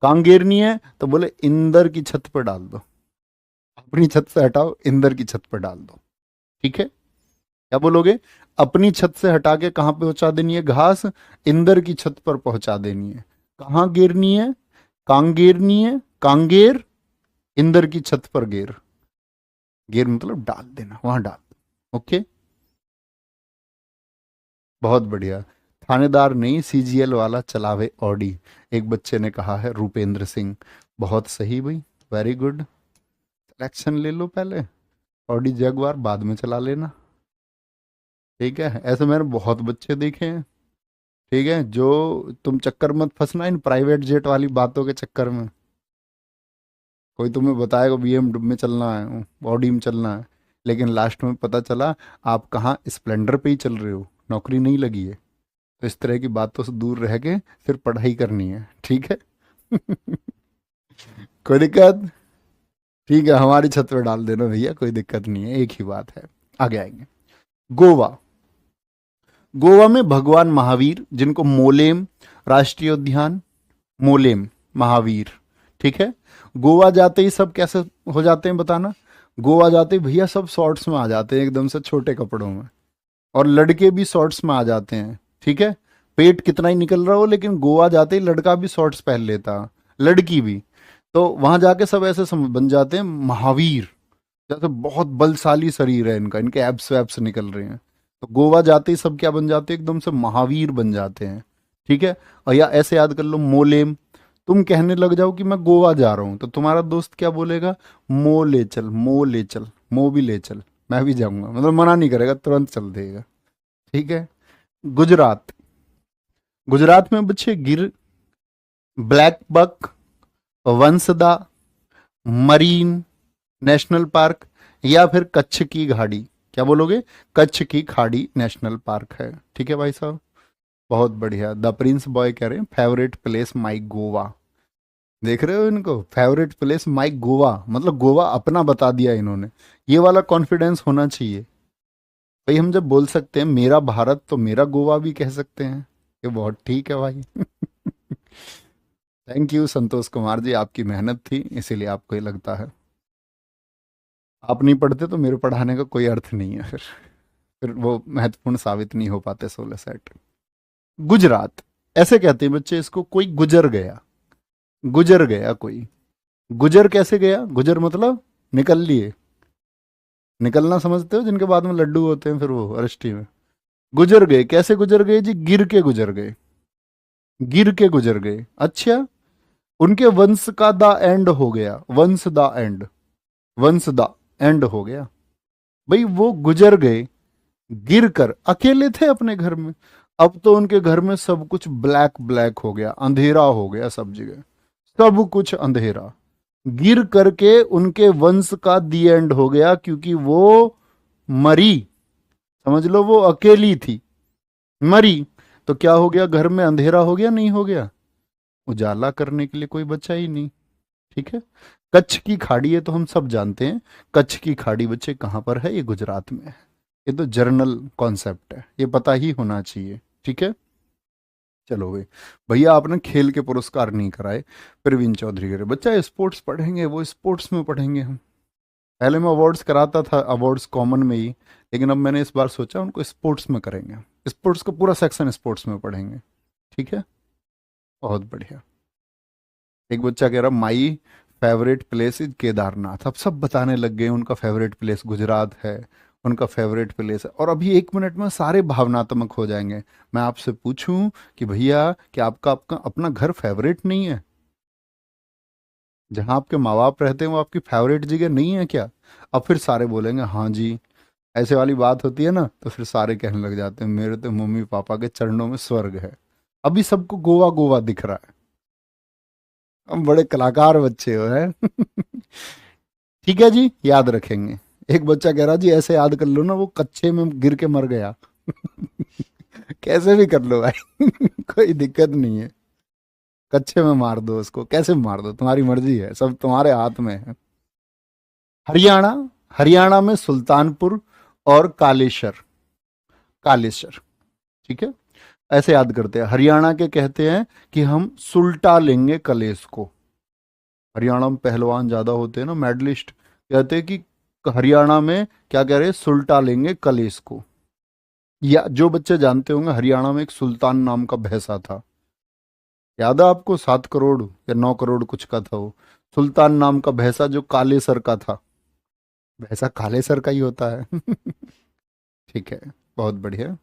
कहाँ गिरनी है? तो बोले इंदर की छत पर डाल दो। अपनी छत से हटाओ, इंदर की छत पर डाल दो। ठीक है। क्या बोलोगे? अपनी छत से हटा के कहां पे पहुंचा देनी है घास? इंदर की छत पर पहुंचा देनी है। कहां गिरनी है? कांगेरनी है, कांगेर, इंदर की छत पर गेर। गेर मतलब डाल देना, वहां डाल दो। ओके, बहुत बढ़िया। थानेदार नहीं, सीजीएल वाला चलावे ऑडी, एक बच्चे ने कहा है, रूपेंद्र सिंह। बहुत सही भाई, वेरी गुड। सिलेक्शन ले लो पहले, ऑडी जगुआर बाद में चला लेना। ठीक है। ऐसे मैंने बहुत बच्चे देखे हैं। ठीक है। जो तुम चक्कर मत फंसना इन प्राइवेट जेट वाली बातों के चक्कर में। कोई तुम्हें बताएगा बीएमडब्ल्यू में चलना है, ऑडी में चलना है, लेकिन लास्ट में पता चला आप कहाँ स्प्लेंडर पे ही चल रहे हो, नौकरी नहीं लगी है। तो इस तरह की बातों से दूर रह के फिर पढ़ाई करनी है। ठीक है। कोई दिक्कत? ठीक है, हमारी छत पे डाल देना भैया, कोई दिक्कत नहीं है, एक ही बात है। आगे आएंगे। गोवा। गोवा में भगवान महावीर, जिनको मोलेम राष्ट्रीय उद्यान, मोलेम महावीर, ठीक है। गोवा जाते ही सब कैसे हो जाते हैं बताना। गोवा जाते ही भैया सब शॉर्ट्स में आ जाते हैं, एकदम से छोटे कपड़ों में, और लड़के भी शॉर्ट्स में आ जाते हैं, ठीक है। पेट कितना ही निकल रहा हो, लेकिन गोवा जाते ही लड़का भी शॉर्ट्स पहन लेता, लड़की भी। तो वहां जाके सब ऐसे बन जाते हैं महावीर, जैसे बहुत बलशाली शरीर है इनका, इनके एब्स वैब्स निकल रहे हैं। तो गोवा जाते ही सब क्या बन जाते हैं, एकदम से महावीर बन जाते हैं, ठीक है। और या ऐसे याद कर लो मोलेम। तुम कहने लग जाओ कि मैं गोवा जा रहा हूं, तो तुम्हारा दोस्त क्या बोलेगा, मो ले चल, मो ले चल, मो भी ले चल, मैं भी जाऊंगा, मतलब मना नहीं करेगा, तुरंत चल देगा, ठीक है। गुजरात, गुजरात में बच्चे Gir, black buck, Vansda, marine national park, या फिर कच्छ की घाड़ी। क्या बोलोगे, कच्छ की खाड़ी नेशनल पार्क है, ठीक है भाई साहब। बहुत बढ़िया। द प्रिंस बॉय कह रहे हैं फेवरेट प्लेस माई गोवा। देख रहे हो इनको, फेवरेट प्लेस माई गोवा, मतलब गोवा अपना बता दिया इन्होंने। ये वाला कॉन्फिडेंस होना चाहिए भाई। हम जब बोल सकते हैं मेरा भारत, तो मेरा गोवा भी कह सकते हैं। ये बहुत ठीक है भाई। थैंक यू संतोष कुमार जी, आपकी मेहनत थी इसीलिए आपको ये लगता है। आप नहीं पढ़ते तो मेरे पढ़ाने का कोई अर्थ नहीं है, फिर वो महत्वपूर्ण साबित नहीं हो पाते 16 सेट। गुजरात, ऐसे कहते हैं बच्चे इसको, कोई गुजर गया, गुजर गया कोई। गुजर कैसे गया, गुजर मतलब निकल लिए, निकलना समझते हो, जिनके बाद में लड्डू होते हैं फिर वो अरष्टी में। गुजर गए, कैसे गुजर गए जी, गिर के गुजर गए, गिर के गुजर गए। अच्छा, उनके वंश का द एंड हो गया, वंश द एंड, वंश द एंड हो गया। भाई वो गुजर गए गिर कर, अकेले थे अपने घर में। अब तो उनके घर में सब कुछ ब्लैक ब्लैक हो गया, अंधेरा हो गया सब जगह, सब कुछ अंधेरा। गिर करके उनके वंश का दी एंड हो गया, क्योंकि वो मरी। समझ लो वो अकेली थी, मरी। तो क्या हो गया, घर में अंधेरा हो गया, नहीं हो गया, उजाला करने के लिए कोई बचा ही नहीं, ठीक है। कच्छ की खाड़ी है तो हम सब जानते हैं, कच्छ की खाड़ी बच्चे कहां पर है, ये गुजरात में है। ये तो जर्नल कॉन्सेप्ट है, ये पता ही होना चाहिए, ठीक है। चलो भाई, भैया आपने खेल के पुरस्कार नहीं कराए। प्रवीण चौधरी कह रहे बच्चा स्पोर्ट्स पढ़ेंगे, वो स्पोर्ट्स में पढ़ेंगे हम। पहले मैं अवार्ड्स कराता था, अवार्ड्स कॉमन में ही, लेकिन अब मैंने इस बार सोचा उनको स्पोर्ट्स में करेंगे, स्पोर्ट्स का पूरा सेक्शन स्पोर्ट्स में पढ़ेंगे, ठीक है। बहुत बढ़िया। एक बच्चा कह रहा my favourite place is Kedarnath. अब सब बताने लग गए उनका फेवरेट प्लेस गुजरात है, उनका फेवरेट प्लेस है। और अभी 1 मिनट में सारे भावनात्मक हो जाएंगे। मैं आपसे पूछूं कि भैया क्या आपका आपका अपना घर फेवरेट नहीं है, जहां आपके माँ बाप रहते हैं वो आपकी फेवरेट जगह नहीं है क्या। अब फिर सारे बोलेंगे हाँ जी। ऐसे वाली बात होती है ना, तो फिर सारे कहने लग जाते हैं मेरे तो मम्मी पापा के चरणों में स्वर्ग है। अभी सबको गोवा गोवा दिख रहा है, हम बड़े कलाकार बच्चे हो हैं। ठीक है जी, याद रखेंगे। एक बच्चा कह रहा जी ऐसे याद कर लो ना, वो कच्चे में गिर के मर गया। कैसे भी कर लो भाई, कोई दिक्कत नहीं है। कच्चे में मार दो उसको, कैसे मार दो, तुम्हारी मर्जी है, सब तुम्हारे हाथ में है। हरियाणा, हरियाणा में सुल्तानपुर और कालेश्वर, कालेश्वर, ठीक है। ऐसे याद करते हैं, हरियाणा के कहते हैं कि हम सुलटा लेंगे कलेश को। हरियाणा में पहलवान ज्यादा होते हैं ना, मेडलिस्ट, कहते हैं कि हरियाणा में क्या कह रहे हैं, सुलटा लेंगे कलेश को। या जो बच्चे जानते होंगे, हरियाणा में एक सुल्तान नाम का भैंसा था, याद है आपको, 7 करोड़ या 9 करोड़ कुछ का था वो, सुल्तान नाम का भैंसा जो काले सर का था। भैंसा काले सर का ही होता है। ठीक है, बहुत बढ़िया।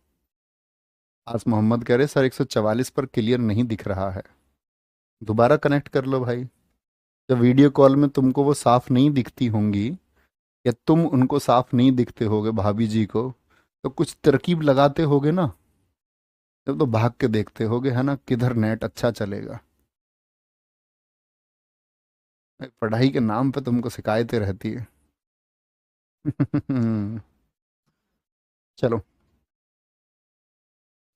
आज मोहम्मद कह रहे सर 144 पर क्लियर नहीं दिख रहा है, दोबारा कनेक्ट कर लो भाई। जब वीडियो कॉल में तुमको वो साफ नहीं दिखती होंगी, या तुम उनको साफ नहीं दिखते होगे भाभी जी को, तो कुछ तरकीब लगाते होगे ना, तब तो भाग के देखते होगे, है ना, किधर नेट अच्छा चलेगा। पढ़ाई के नाम पे तुमको शिकायतें रहती है। चलो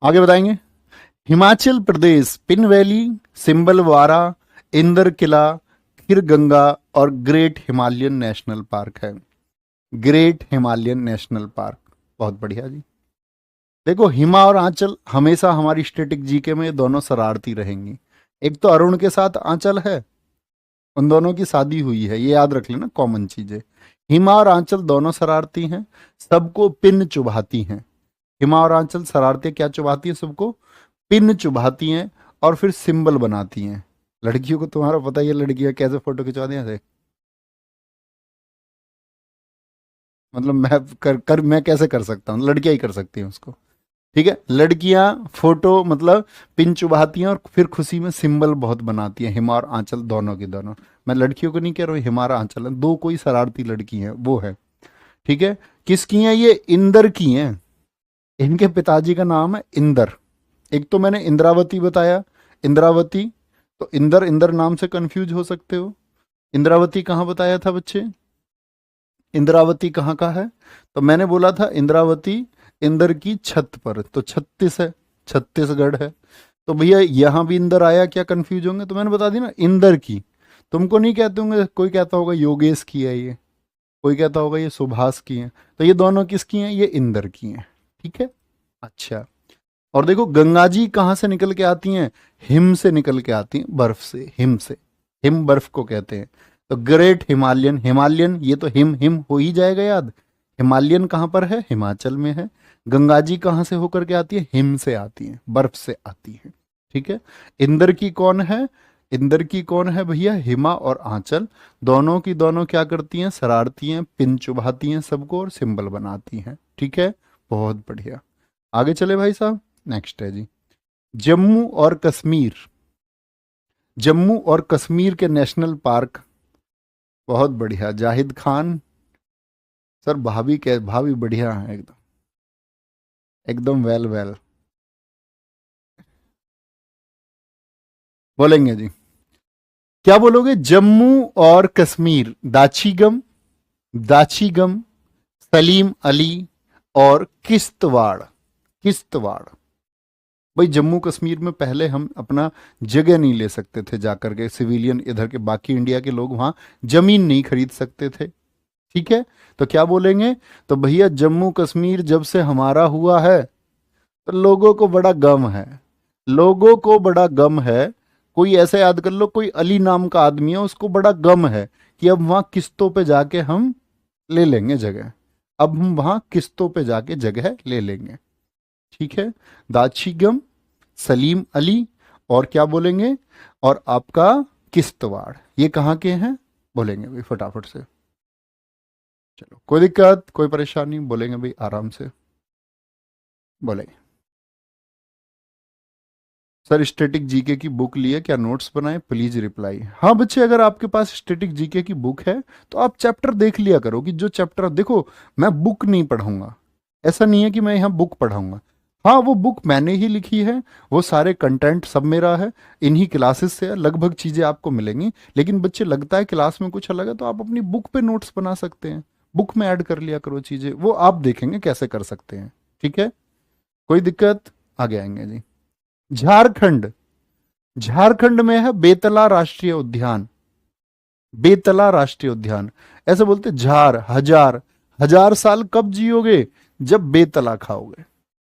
आगे बताएंगे। हिमाचल प्रदेश पिन वैली, सिंबलवारा, इंदर किला, खीर गंगा और ग्रेट हिमालयन नेशनल पार्क है। ग्रेट हिमालयन नेशनल पार्क, बहुत बढ़िया जी। देखो हिमा और आंचल हमेशा हमारी स्टैटिक जीके में ये दोनों शरारती रहेंगी। एक तो अरुण के साथ आंचल है, उन दोनों की शादी हुई है, ये याद रख लेना, कॉमन चीजें। हिमा और आंचल दोनों शरारती हैं, सबको पिन चुभाती हैं। हिमा और आंचल शरारती क्या चुभाती हैं? सबको पिन चुभाती हैं और फिर सिंबल बनाती हैं। लड़कियों को तुम्हारा पता ही है, लड़कियां कैसे फोटो खिंचवाती हैं ऐसे। मतलब मैं कैसे कर सकता हूँ, लड़कियां ही कर सकती हैं उसको। ठीक है, लड़कियां फोटो मतलब पिन चुभाती हैं और फिर खुशी में सिंबल बहुत बनाती हैं, हिमा और आंचल दोनों की दोनों। मैं लड़कियों को नहीं कह रहा हूँ, हिमा और आंचल हैं, दो कोई शरारती लड़की हैं वो है। ठीक है, किसकी हैं ये? इंदर की हैं। इनके पिताजी का नाम है इंदर। एक तो मैंने इंद्रावती बताया, इंद्रावती। तो इंदर इंदर नाम से कंफ्यूज हो सकते हो। इंद्रावती कहाँ बताया था बच्चे? इंद्रावती कहाँ का है? तो मैंने बोला था इंद्रावती इंदर की छत पर, तो 36 है, छत्तीसगढ़ है। तो भैया यहाँ भी इंदर आया, क्या कंफ्यूज होंगे? तो मैंने बता दी ना, इंदर की। तुमको नहीं कहते होंगे, कोई कहता होगा योगेश की है ये, कोई कहता होगा ये सुभाष की है, तो ये दोनों किसकी हैं? ये इंदर की हैं। ठीक है, अच्छा। और देखो गंगा जी कहाँ से निकल के आती हैं? हिम से निकल के आती हैं, बर्फ से, हिम से। हिम बर्फ को कहते हैं। तो ग्रेट हिमालयन, हिमालयन ये तो हिम हिम हो ही जाएगा याद। हिमालयन कहाँ पर है? हिमाचल में है। गंगा जी कहाँ से होकर के आती है? हिम से आती है, बर्फ से आती है। ठीक है, इंदर की कौन है? इंदर की कौन है भैया? हिमा और आंचल, दोनों की दोनों क्या करती हैं? शरारती हैं, पिन चुभाती हैं सबको और सिंबल बनाती हैं। ठीक है, बहुत बढ़िया। आगे चले भाई साहब, नेक्स्ट है जी, जम्मू और कश्मीर। जम्मू और कश्मीर के नेशनल पार्क, बहुत बढ़िया, जाहिद खान सर। भाभी के भाभी बढ़िया है एकदम, एकदम वेल वेल बोलेंगे जी। क्या बोलोगे? जम्मू और कश्मीर, दाचीगम, दाचीगम, सलीम अली और किश्तवाड़। किश्तवाड़ भाई, जम्मू कश्मीर में पहले हम अपना जगह नहीं ले सकते थे जाकर के, सिविलियन इधर के बाकी इंडिया के लोग वहां जमीन नहीं खरीद सकते थे। ठीक है, तो क्या बोलेंगे? तो भैया जम्मू कश्मीर जब से हमारा हुआ है तो लोगों को बड़ा गम है, लोगों को बड़ा गम है। कोई ऐसे याद कर लो, कोई अली नाम का आदमी है, उसको बड़ा गम है कि अब वहां किस्तों पे जाके हम ले लेंगे जगह। अब हम वहां किस्तों पे जाके जगह ले लेंगे। ठीक है, दाछीगम, सलीम अली और क्या बोलेंगे? और आपका किश्तवाड़, ये कहाँ के हैं? बोलेंगे भाई फटाफट से। चलो, कोई दिक्कत, कोई परेशानी? बोलेंगे भाई आराम से, बोलेंगे। सर स्टैटिक जीके की बुक लिए, क्या नोट्स बनाए? Please reply. हाँ बच्चे, अगर आपके पास स्टैटिक जीके की बुक है तो आप चैप्टर देख लिया करो, कि जो चैप्टर देखो, मैं बुक नहीं पढ़ाऊंगा, ऐसा नहीं है कि मैं यहाँ बुक पढ़ाऊंगा। हाँ, वो बुक मैंने ही लिखी है, वो सारे कंटेंट सब मेरा है, इन्हीं क्लासेस से लगभग चीजें आपको मिलेंगी। लेकिन बच्चे लगता है क्लास में कुछ अलग है, तो आप अपनी बुक पे नोट्स बना सकते हैं, बुक में ऐड कर लिया करो चीजें, वो आप देखेंगे कैसे कर सकते हैं। ठीक है, कोई दिक्कत? आगे आएंगे जी। झारखंड, झारखंड में है बेतला राष्ट्रीय उद्यान। बेतला राष्ट्रीय उद्यान, ऐसे बोलते झार, हजार, हजार साल कब जियोगे? जब बेतला खाओगे।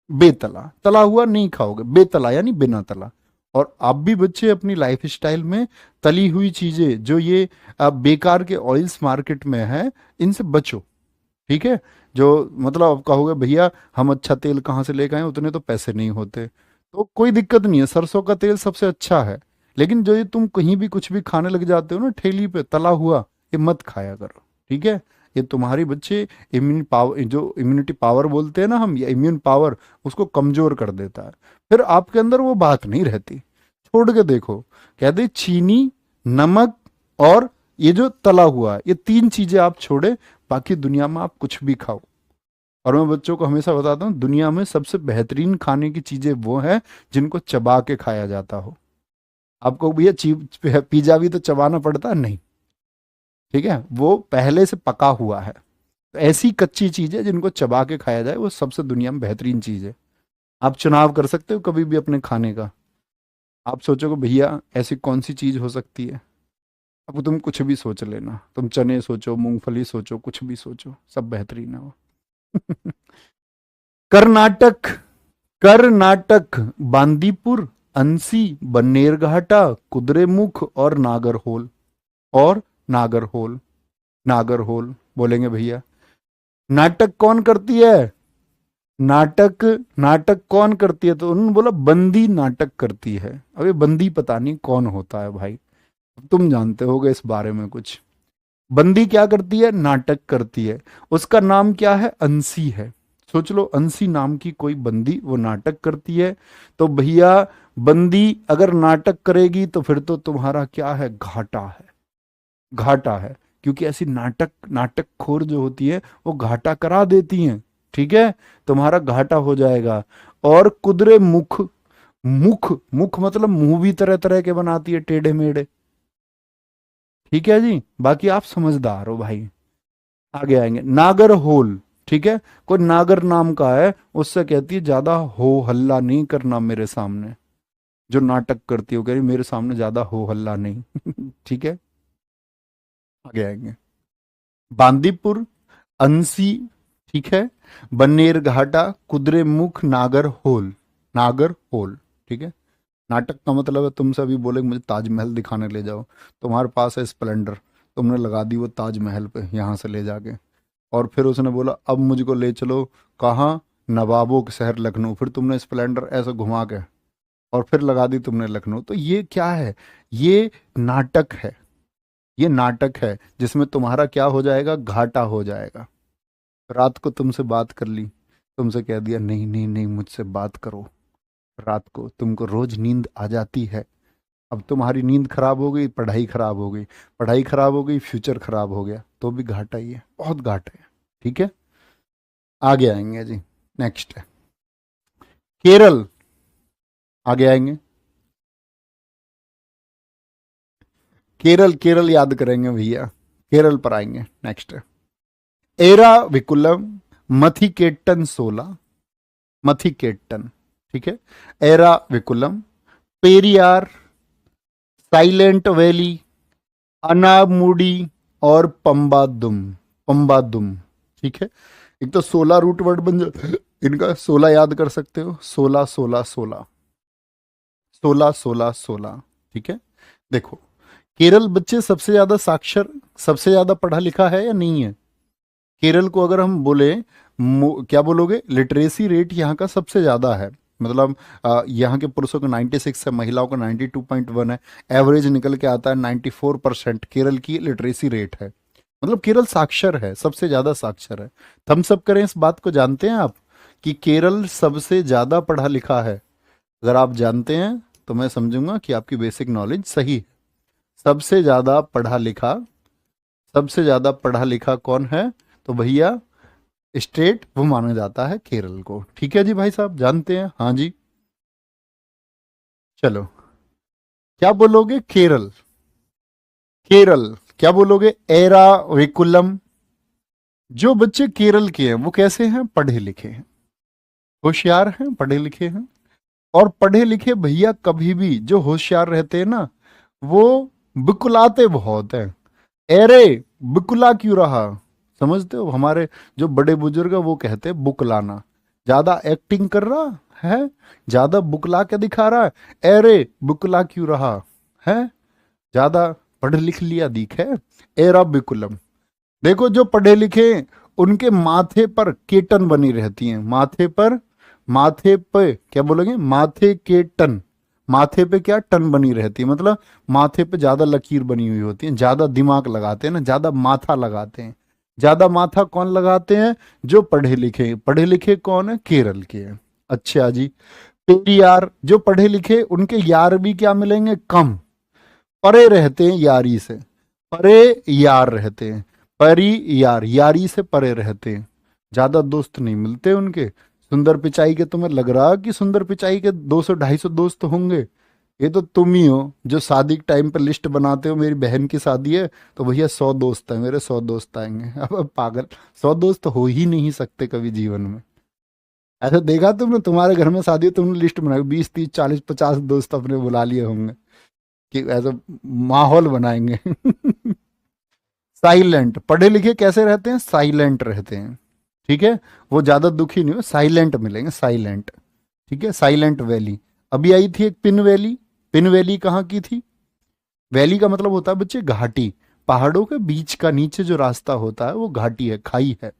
बेतला, तला हुआ नहीं खाओगे, बेतला यानी बिना तला। और आप भी बच्चे अपनी लाइफ स्टाइल में तली हुई चीजें, जो ये बेकार के ऑयल्स मार्केट में है, इनसे बचो। ठीक है, जो मतलब आप कहोगे भैया हम अच्छा तेल कहाँ से लेकर आए, उतने तो पैसे नहीं होते, तो कोई दिक्कत नहीं है, सरसों का तेल सबसे अच्छा है। लेकिन जो ये तुम कहीं भी कुछ भी खाने लग जाते हो ना ठेली पे तला हुआ, ये मत खाया करो। ठीक है, ये तुम्हारी बच्चे इम्यून पावर, जो इम्यूनिटी पावर बोलते हैं ना हम, या इम्यून पावर, उसको कमजोर कर देता है। फिर आपके अंदर वो बात नहीं रहती। छोड़ के देखो, कहते चीनी, नमक और ये जो तला हुआ है, ये तीन चीजें आप छोड़े, बाकी दुनिया में आप कुछ भी खाओ। और मैं बच्चों को हमेशा बताता हूँ, दुनिया में सबसे बेहतरीन खाने की चीजें वो हैं जिनको चबा के खाया जाता हो। आपको भैया पिज्जा भी तो चबाना पड़ता है नहीं? ठीक है, वो पहले से पका हुआ है। तो ऐसी कच्ची चीजें जिनको चबा के खाया जाए, वो सबसे दुनिया में बेहतरीन चीज है। आप चुनाव कर सकते हो कभी भी अपने खाने का। आप सोचोगे भैया ऐसी कौन सी चीज हो सकती है, अब तुम कुछ भी सोच लेना, तुम चने सोचो, मूंगफली सोचो, कुछ भी सोचो, सब बेहतरीन है वो। कर्नाटक, कर्नाटक, बांदीपुर, अंसी, बन्नेरघाटा, कुद्रेमुख और नागरहोल। और नागरहोल, नागरहोल बोलेंगे भैया। नाटक कौन करती है? नाटक, नाटक कौन करती है? तो उन्होंने बोला बंदी नाटक करती है। अब ये बंदी पता नहीं कौन होता है भाई, तुम जानते होगे इस बारे में कुछ। बंदी क्या करती है? नाटक करती है। उसका नाम क्या है? अंशी है। सोच लो, अंशी नाम की कोई बंदी, वो नाटक करती है। तो भैया बंदी अगर नाटक करेगी तो फिर तो तुम्हारा क्या है? घाटा है, घाटा है। क्योंकि ऐसी नाटक खोर जो होती है वो घाटा करा देती हैं। ठीक है, तुम्हारा घाटा हो जाएगा। और कुदरे मुख, मुख, मुख मतलब मुंह भी तरह तरह के बनाती है, टेढ़े मेढ़े। ठीक है जी, बाकी आप समझदार हो भाई। आगे आएंगे, नागर होल। ठीक है, कोई नागर नाम का है, उससे कहती है ज्यादा हो हल्ला नहीं करना मेरे सामने। जो नाटक करती हो, कह रही मेरे सामने ज्यादा हो हल्ला नहीं। ठीक है, आगे आएंगे, बांदीपुर, अंसी, ठीक है, बन्नेर घाटा, कुदरे मुख, नागर होल, नागर होल। ठीक है, नाटक का मतलब है तुमसे अभी बोले मुझे ताजमहल दिखाने ले जाओ, तुम्हारे पास है स्प्लेंडर, तुमने लगा दी वो ताजमहल पे यहाँ से ले जाके, और फिर उसने बोला अब मुझको ले चलो कहाँ? नवाबों के शहर लखनऊ, फिर तुमने स्प्लेंडर ऐसे घुमा के और फिर लगा दी तुमने लखनऊ। तो ये क्या है? ये नाटक है, ये नाटक है जिसमें तुम्हारा क्या हो जाएगा? घाटा हो जाएगा। रात को तुमसे बात कर ली, तुमसे कह दिया नहीं नहीं नहीं मुझसे बात करो। रात को तुमको रोज नींद आ जाती है, अब तुम्हारी नींद खराब हो गई, पढ़ाई खराब हो गई, पढ़ाई खराब हो गई, फ्यूचर खराब हो गया, तो भी घाटा ही है, बहुत घाटा है। ठीक है, आगे आएंगे जी, नेक्स्ट है केरल। आगे आएंगे, केरल, केरल याद करेंगे भैया, केरल पर आएंगे। नेक्स्ट है एरा विकुलम, मथिकेट्टन 16, मथिकेट्टन। ठीक है, era विकुलम, Periyar, silent valley, Anamudi और पंबादुम, पंबादुम। ठीक है, एक तो 16 रूट वर्ड बन जाए इनका, 16 याद कर सकते हो, 16 16 16, 16 16 16। ठीक है, देखो केरल बच्चे सबसे ज्यादा साक्षर, सबसे ज्यादा पढ़ा लिखा है या नहीं है? केरल को अगर हम बोले, क्या बोलोगे? लिटरेसी रेट यहाँ का सबसे ज्यादा है। मतलब यहाँ के पुरुषों का 96 है, महिलाओं का 92.1 है, एवरेज निकल के आता है 94% केरल की लिटरेसी रेट है। मतलब केरल साक्षर है, सबसे ज्यादा साक्षर है। थम्स अप करें इस बात को, जानते हैं आप कि केरल सबसे ज्यादा पढ़ा लिखा है? अगर आप जानते हैं तो मैं समझूंगा कि आपकी बेसिक नॉलेज सही है। सबसे ज्यादा पढ़ा लिखा, सबसे ज्यादा पढ़ा लिखा कौन है? तो भैया स्टेट वो माना जाता है केरल को। ठीक है जी भाई साहब, जानते हैं? हाँ जी, चलो, क्या बोलोगे? केरल, केरल क्या बोलोगे? एराविकुलम। जो बच्चे केरल के हैं वो कैसे हैं? पढ़े लिखे हैं, होशियार हैं, पढ़े लिखे हैं। और पढ़े लिखे भैया कभी भी जो होशियार रहते हैं ना, वो बिकुलाते बहुत हैं। अरे बिकुला क्यों रहा? समझते हो, हमारे जो बड़े बुजुर्ग है वो कहते हैं बुकलाना। ज्यादा एक्टिंग कर रहा है, ज्यादा बुकला के दिखा रहा है, अरे बुकला क्यों रहा है? ज्यादा पढ़ लिख लिया दिख है, एरा बिकुलम। देखो जो पढ़े लिखे उनके माथे पर केटन बनी रहती हैं, माथे पर, माथे पे क्या बोलेंगे? माथे के टन, माथे पे क्या? टन बनी रहती है, मतलब माथे पे ज्यादा लकीर बनी हुई होती है, ज्यादा दिमाग लगाते हैं ना, ज्यादा माथा लगाते हैं। ज्यादा माथा कौन लगाते हैं? जो पढ़े लिखे हैं। पढ़े लिखे कौन है? केरल के हैं। अच्छा जी, पेरियार, जो पढ़े लिखे उनके यार भी क्या मिलेंगे? कम, परे रहते हैं यारी से, परे यार रहते हैं, परी यार, यारी से परे रहते हैं, ज्यादा दोस्त नहीं मिलते उनके। सुंदर पिचाई के, तुम्हें लग रहा कि सुंदर पिचाई के 200 250 दोस्त होंगे? ये तो तुम ही हो जो शादी के टाइम पर लिस्ट बनाते हो, मेरी बहन की शादी है तो भैया 100 दोस्त हैं मेरे, 100 दोस्त आएंगे। अब पागल, 100 दोस्त हो ही नहीं सकते कभी जीवन में। ऐसा देखा तुमने? तुम्हारे घर में शादी है, तुमने लिस्ट बनाई 20 30 40 50 दोस्त अपने बुला लिए होंगे कि ऐसा माहौल बनाएंगे। साइलेंट, पढ़े लिखे कैसे रहते हैं? साइलेंट रहते हैं। ठीक है, वो ज्यादा दुखी नहीं हो, साइलेंट मिलेंगे, साइलेंट। ठीक है, साइलेंट वैली। अभी आई थी एक पिन वैली। पिन वैली कहाँ की थी? वैली का मतलब होता है बच्चे घाटी, पहाड़ों के बीच का नीचे जो रास्ता होता है वो घाटी है, खाई है।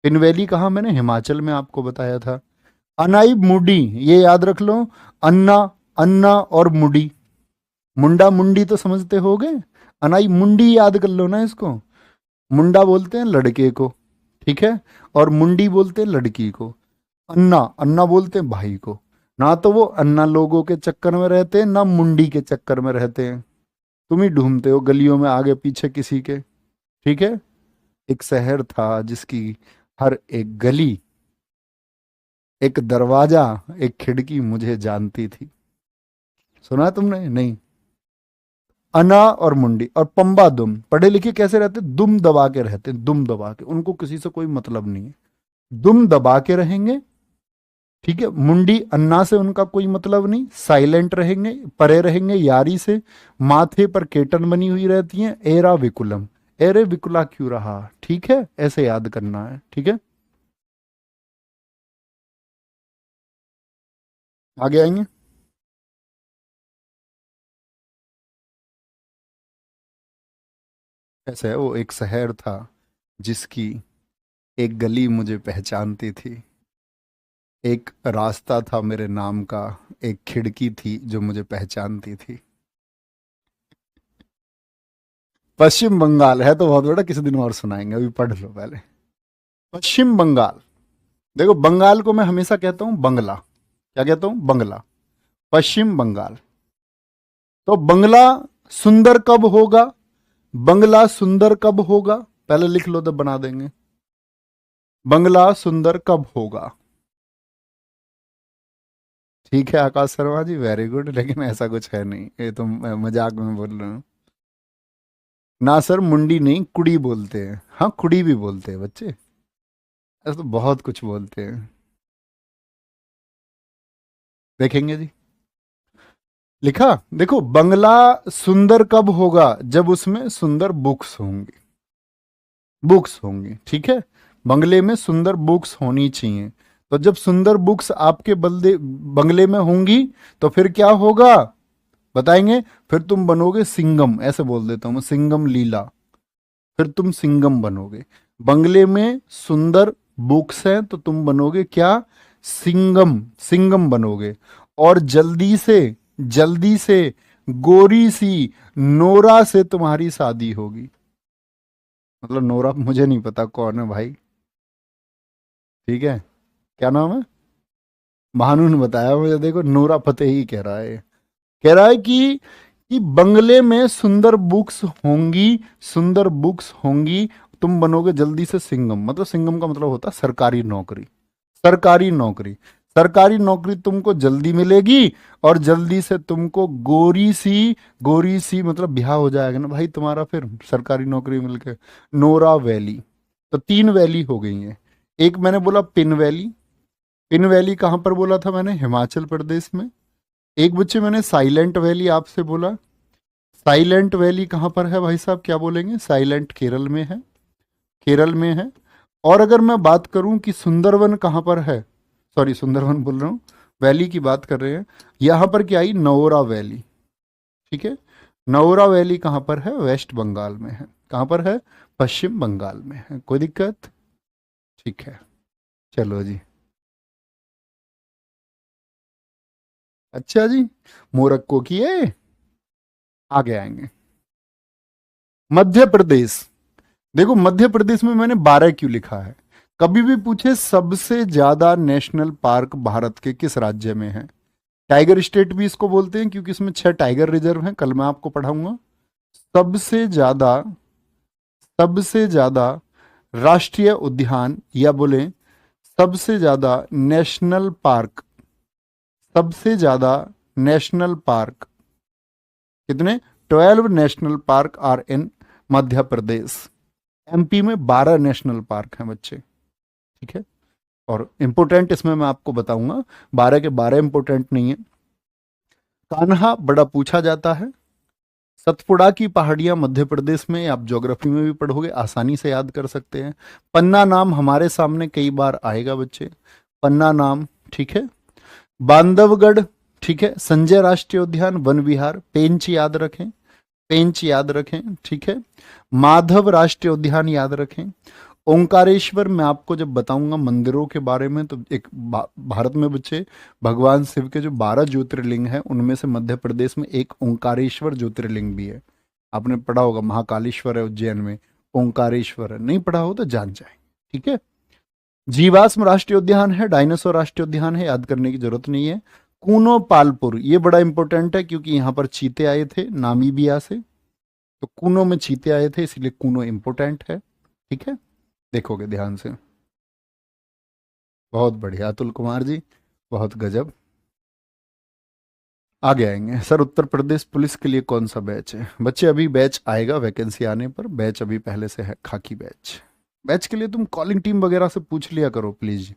पिन वैली कहाँ, मैंने हिमाचल में आपको बताया था। अनाई मुडी, ये याद रख लो। अन्ना, अन्ना और मुडी, मुंडा मुंडी तो समझते होगे, अनाई मुंडी याद कर लो ना इसको। मुंडा बोलते हैं लड़के को, ठीक है, और मुंडी बोलते हैं लड़की को। अन्ना, अन्ना बोलते हैं भाई को। ना तो वो अन्ना लोगों के चक्कर में रहते हैं, ना मुंडी के चक्कर में रहते हैं। तुम ही ढूंढते हो गलियों में आगे पीछे किसी के, ठीक है। एक शहर था जिसकी हर एक गली, एक दरवाजा, एक खिड़की मुझे जानती थी। सुना है तुमने? नहीं। अना और मुंडी और पंबा दुम, पढ़े लिखे कैसे रहते? दुम दबा के रहते, दुम दबा के, उनको किसी से कोई मतलब नहीं है, दुम दबा के रहेंगे, ठीक है। मुंडी अन्ना से उनका कोई मतलब नहीं, साइलेंट रहेंगे, परे रहेंगे यारी से। माथे पर केटन बनी हुई रहती है, एरा विकुलम, एरे विकुला क्यों रहा, ठीक है, ऐसे याद करना है, ठीक है। आगे आएंगे। ऐसे है, वो एक शहर था जिसकी एक गली मुझे पहचानती थी, एक रास्ता था मेरे नाम का, एक खिड़की थी जो मुझे पहचानती थी। पश्चिम बंगाल है तो बहुत बड़ा, किसी दिन और सुनाएंगे, अभी पढ़ लो पहले। पश्चिम बंगाल। देखो, बंगाल को मैं हमेशा कहता हूं बंगला। क्या कहता हूं? बंगला। पश्चिम बंगाल। तो बंगला सुंदर कब होगा? बंगला सुंदर कब होगा? पहले लिख लो, तब बना देंगे। बंगला सुंदर कब होगा? ठीक है आकाश शर्मा जी, वेरी गुड, लेकिन ऐसा कुछ है नहीं, ये तो मैं मजाक में बोल रहा हूँ। ना सर, मुंडी नहीं, कुड़ी बोलते हैं। हाँ, कुड़ी भी बोलते हैं बच्चे, ऐसा तो बहुत कुछ बोलते हैं। देखेंगे जी। लिखा, देखो, बंगला सुंदर कब होगा? जब उसमें सुंदर बुक्स होंगी, बुक्स होंगी, ठीक है। बंगले में सुंदर बुक्स होनी चाहिए। तो जब सुंदर बुक्स आपके बल्दे बंगले में होंगी तो फिर क्या होगा बताएंगे? फिर तुम बनोगे सिंगम, ऐसे बोल देता हूं मैं, सिंगम लीला। फिर तुम सिंगम बनोगे। बंगले में सुंदर बुक्स हैं तो तुम बनोगे क्या? सिंगम, सिंगम बनोगे। और जल्दी से गोरी सी नोरा से तुम्हारी शादी होगी। मतलब नोरा मुझे नहीं पता कौन है भाई, ठीक है, क्या नाम है? भानु ने बताया मुझे, देखो नोरा फतेही कह रहा है, कह रहा है कि बंगले में सुंदर बुक्स होंगी, सुंदर बुक्स होंगी, तुम बनोगे जल्दी से सिंगम। मतलब सिंगम का मतलब होता है सरकारी नौकरी, सरकारी नौकरी। सरकारी नौकरी तुमको जल्दी मिलेगी और जल्दी से तुमको गोरी सी, गोरी सी मतलब ब्याह हो जाएगा ना भाई तुम्हारा, फिर सरकारी नौकरी मिलके। Nora valley. तो 3 वैली हो गई हैं। एक मैंने बोला पिन वैली। पिन वैली कहाँ पर बोला था मैंने? हिमाचल प्रदेश में। एक बच्चे मैंने साइलेंट वैली आपसे बोला। साइलेंट वैली कहाँ पर है भाई साहब, क्या बोलेंगे? साइलेंट केरल में है, केरल में है। और अगर मैं बात करूं कि सुंदरवन कहाँ पर है, सॉरी सुंदरवन बोल रहा हूँ, वैली की बात कर रहे हैं, यहाँ पर क्या आई? नौरा वैली, ठीक है। नौरा वैली कहाँ पर है? वेस्ट बंगाल में है। कहाँ पर है? पश्चिम बंगाल में है। कोई दिक्कत? ठीक है, चलो जी। अच्छा जी, मोरक्को की है। आगे आएंगे। मध्य प्रदेश। देखो, मध्य प्रदेश में मैंने 12 क्यों लिखा है? कभी भी पूछे सबसे ज्यादा नेशनल पार्क भारत के किस राज्य में है? टाइगर स्टेट भी इसको बोलते हैं क्योंकि इसमें 6 टाइगर रिजर्व हैं, कल मैं आपको पढ़ाऊंगा। सबसे ज्यादा, सबसे ज्यादा राष्ट्रीय उद्यान, या बोले सबसे ज्यादा नेशनल पार्क, सबसे ज्यादा नेशनल पार्क कितने? 12 national park are in Madhya Pradesh. MP में 12 नेशनल पार्क हैं बच्चे, ठीक है। और इंपोर्टेंट इसमें मैं आपको बताऊंगा, 12 के 12 इंपोर्टेंट नहीं है। कान्हा बड़ा पूछा जाता है। सतपुड़ा की पहाड़ियां मध्य प्रदेश में, आप ज्योग्राफी में भी पढ़ोगे, आसानी से याद कर सकते हैं। पन्ना नाम हमारे सामने कई बार आएगा बच्चे, पन्ना नाम, ठीक है। बांधवगढ़, ठीक है, संजय राष्ट्रीय उद्यान, वन विहार, पेंच याद रखें, पेंच याद रखें, ठीक है। माधव राष्ट्रीय उद्यान याद रखें। ओंकारेश्वर मैं आपको जब बताऊंगा मंदिरों के बारे में, तो एक भारत में बच्चे भगवान शिव के जो 12 ज्योतिर्लिंग हैं उनमें से मध्य प्रदेश में एक ओंकारेश्वर ज्योतिर्लिंग भी है। आपने पढ़ा होगा, महाकालेश्वर है उज्जैन में, ओंकारेश्वर है, नहीं पढ़ा हो तो जान जाए, ठीक है। जीवाश्म राष्ट्रीय उद्यान है, डायनासोर राष्ट्रीय उद्यान है, याद करने की जरूरत नहीं है। कूनो पालपुर, ये बड़ा इंपॉर्टेंट है क्योंकि यहाँ पर चीते आए थे नामीबिया से, तो कूनो में चीते आए थे, इसलिए कूनो इंपॉर्टेंट है, ठीक है। देखोगे ध्यान से। बहुत बढ़िया अतुल कुमार जी, बहुत गजब। आगे आएंगे सर, उत्तर प्रदेश पुलिस के लिए कौन सा बैच है? बच्चे अभी बैच आएगा वैकेंसी आने पर, बैच अभी पहले से है खाकी बैच। बैच के लिए तुम कॉलिंग टीम वगैरह से पूछ लिया करो प्लीज,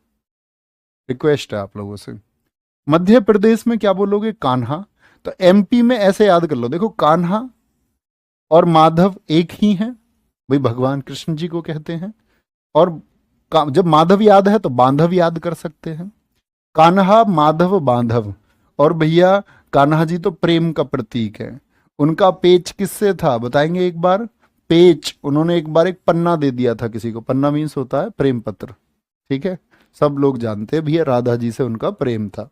रिक्वेस्ट है आप लोगों से। मध्य प्रदेश में क्या बोलोगे? कान्हा। तो एमपी में ऐसे याद कर लो, देखो कान्हा और माधव एक ही हैं, भाई भगवान कृष्ण जी को कहते हैं। और जब माधव याद है तो बांधव याद कर सकते हैं, कान्हा माधव बांधव। और भैया कान्हा जी तो प्रेम का प्रतीक है। उनका पेच किससे था बताएंगे एक बार? पेच, उन्होंने एक बार एक पन्ना दे दिया था किसी को, पन्ना मीन्स होता है प्रेम पत्र, ठीक है, सब लोग जानते हैं भैया राधा जी से उनका प्रेम था।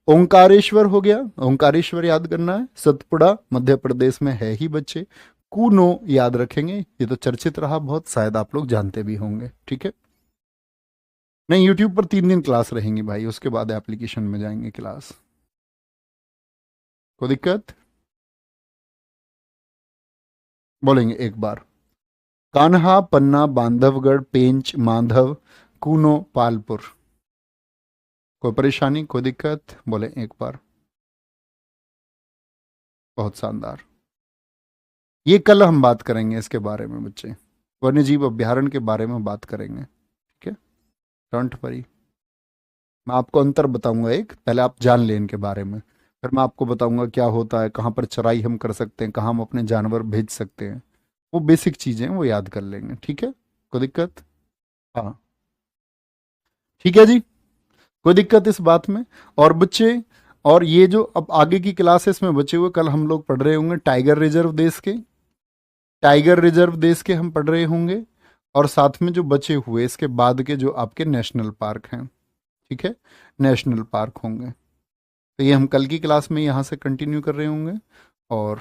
ओंकारेश्वर हो गया, ओंकारेश्वर याद करना है। सतपुड़ा मध्य प्रदेश में है ही बच्चे। कूनो याद रखेंगे, ये तो चर्चित रहा बहुत, शायद आप लोग जानते भी होंगे, ठीक है। नहीं, यूट्यूब पर 3 दिन क्लास रहेंगी भाई, उसके बाद एप्लीकेशन में जाएंगे क्लास। कोई दिक्कत? बोलेंगे एक बार, कान्हा पन्ना बांधवगढ़ पेंच माधव कूनो पालपुर। कोई परेशानी, कोई दिक्कत? बोले एक बार। बहुत शानदार। ये कल हम बात करेंगे इसके बारे में बच्चे, वन्यजीव अभ्यारण्य के बारे में बात करेंगे, ठीक है। डोंट वरी, मैं आपको अंतर बताऊंगा एक, पहले आप जान लें इनके बारे में, फिर मैं आपको बताऊंगा क्या होता है, कहाँ पर चराई हम कर सकते हैं, कहाँ हम अपने जानवर भेज सकते हैं। वो बेसिक चीजें हैं, वो याद कर लेंगे, ठीक है। कोई दिक्कत? हाँ ठीक है जी, कोई दिक्कत इस बात में? और बच्चे, और ये जो अब आगे की क्लासेस में बचे हुए, कल हम लोग पढ़ रहे होंगे टाइगर रिजर्व देश के, टाइगर रिजर्व देश के हम पढ़ रहे होंगे। और साथ में जो बचे हुए इसके बाद के जो आपके नेशनल पार्क हैं, ठीक है, नेशनल पार्क होंगे। तो ये हम कल की क्लास में यहाँ से कंटिन्यू कर रहे होंगे। और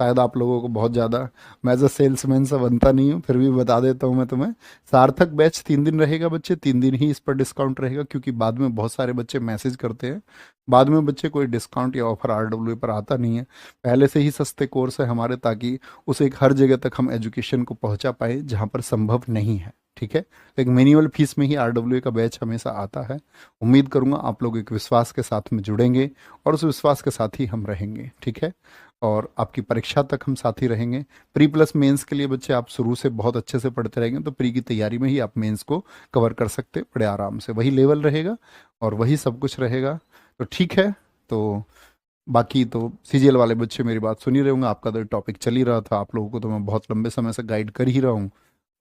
शायद आप लोगों को बहुत ज़्यादा, मैं एज अ सेल्समैन से बनता नहीं हूँ, फिर भी बता देता हूँ मैं तुम्हें। सार्थक बैच 3 दिन रहेगा बच्चे, 3 दिन ही इस पर डिस्काउंट रहेगा, क्योंकि बाद में बहुत सारे बच्चे मैसेज करते हैं, बाद में बच्चे कोई डिस्काउंट या ऑफर आरडब्ल्यू पर आता नहीं है। पहले से ही सस्ते कोर्स है हमारे, ताकि उसे एक हर जगह तक हम एजुकेशन को पहुँचा पाए जहाँ पर संभव नहीं है, ठीक है। तो एक मिनिमल फीस में ही आरडब्ल्यू का बैच हमेशा आता है। उम्मीद करूँगा आप लोग एक विश्वास के साथ में जुड़ेंगे, और उस विश्वास के साथ ही हम रहेंगे, ठीक है। और आपकी परीक्षा तक हम साथ ही रहेंगे। प्री प्लस मेंस के लिए बच्चे आप शुरू से बहुत अच्छे से पढ़ते रहेंगे, तो प्री की तैयारी में ही आप मेंस को कवर कर सकते हैं बड़े आराम से, वही लेवल रहेगा और वही सब कुछ रहेगा। तो ठीक है, तो बाकी तो सीजीएल वाले बच्चे मेरी बात सुन ही रहे होंगे, आपका तो टॉपिक चल ही रहा था, आप लोगों को तो मैं बहुत लंबे समय से गाइड कर ही रहा हूँ,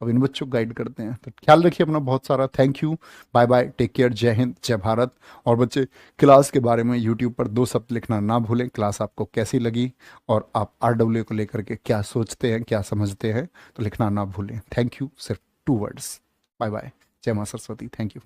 अब इन बच्चों को गाइड करते हैं। तो ख्याल रखिए अपना बहुत सारा, thank you, bye bye, take care, जय हिंद, जय भारत। और बच्चे क्लास के बारे में यूट्यूब पर 2 शब्द लिखना ना भूलें, क्लास आपको कैसी लगी और आप आरडब्ल्यू को लेकर के क्या सोचते हैं, क्या समझते हैं, तो लिखना ना भूलें। थैंक यू, सिर्फ 2 वर्ड्स। बाय बाय, जय मां सरस्वती, थैंक यू।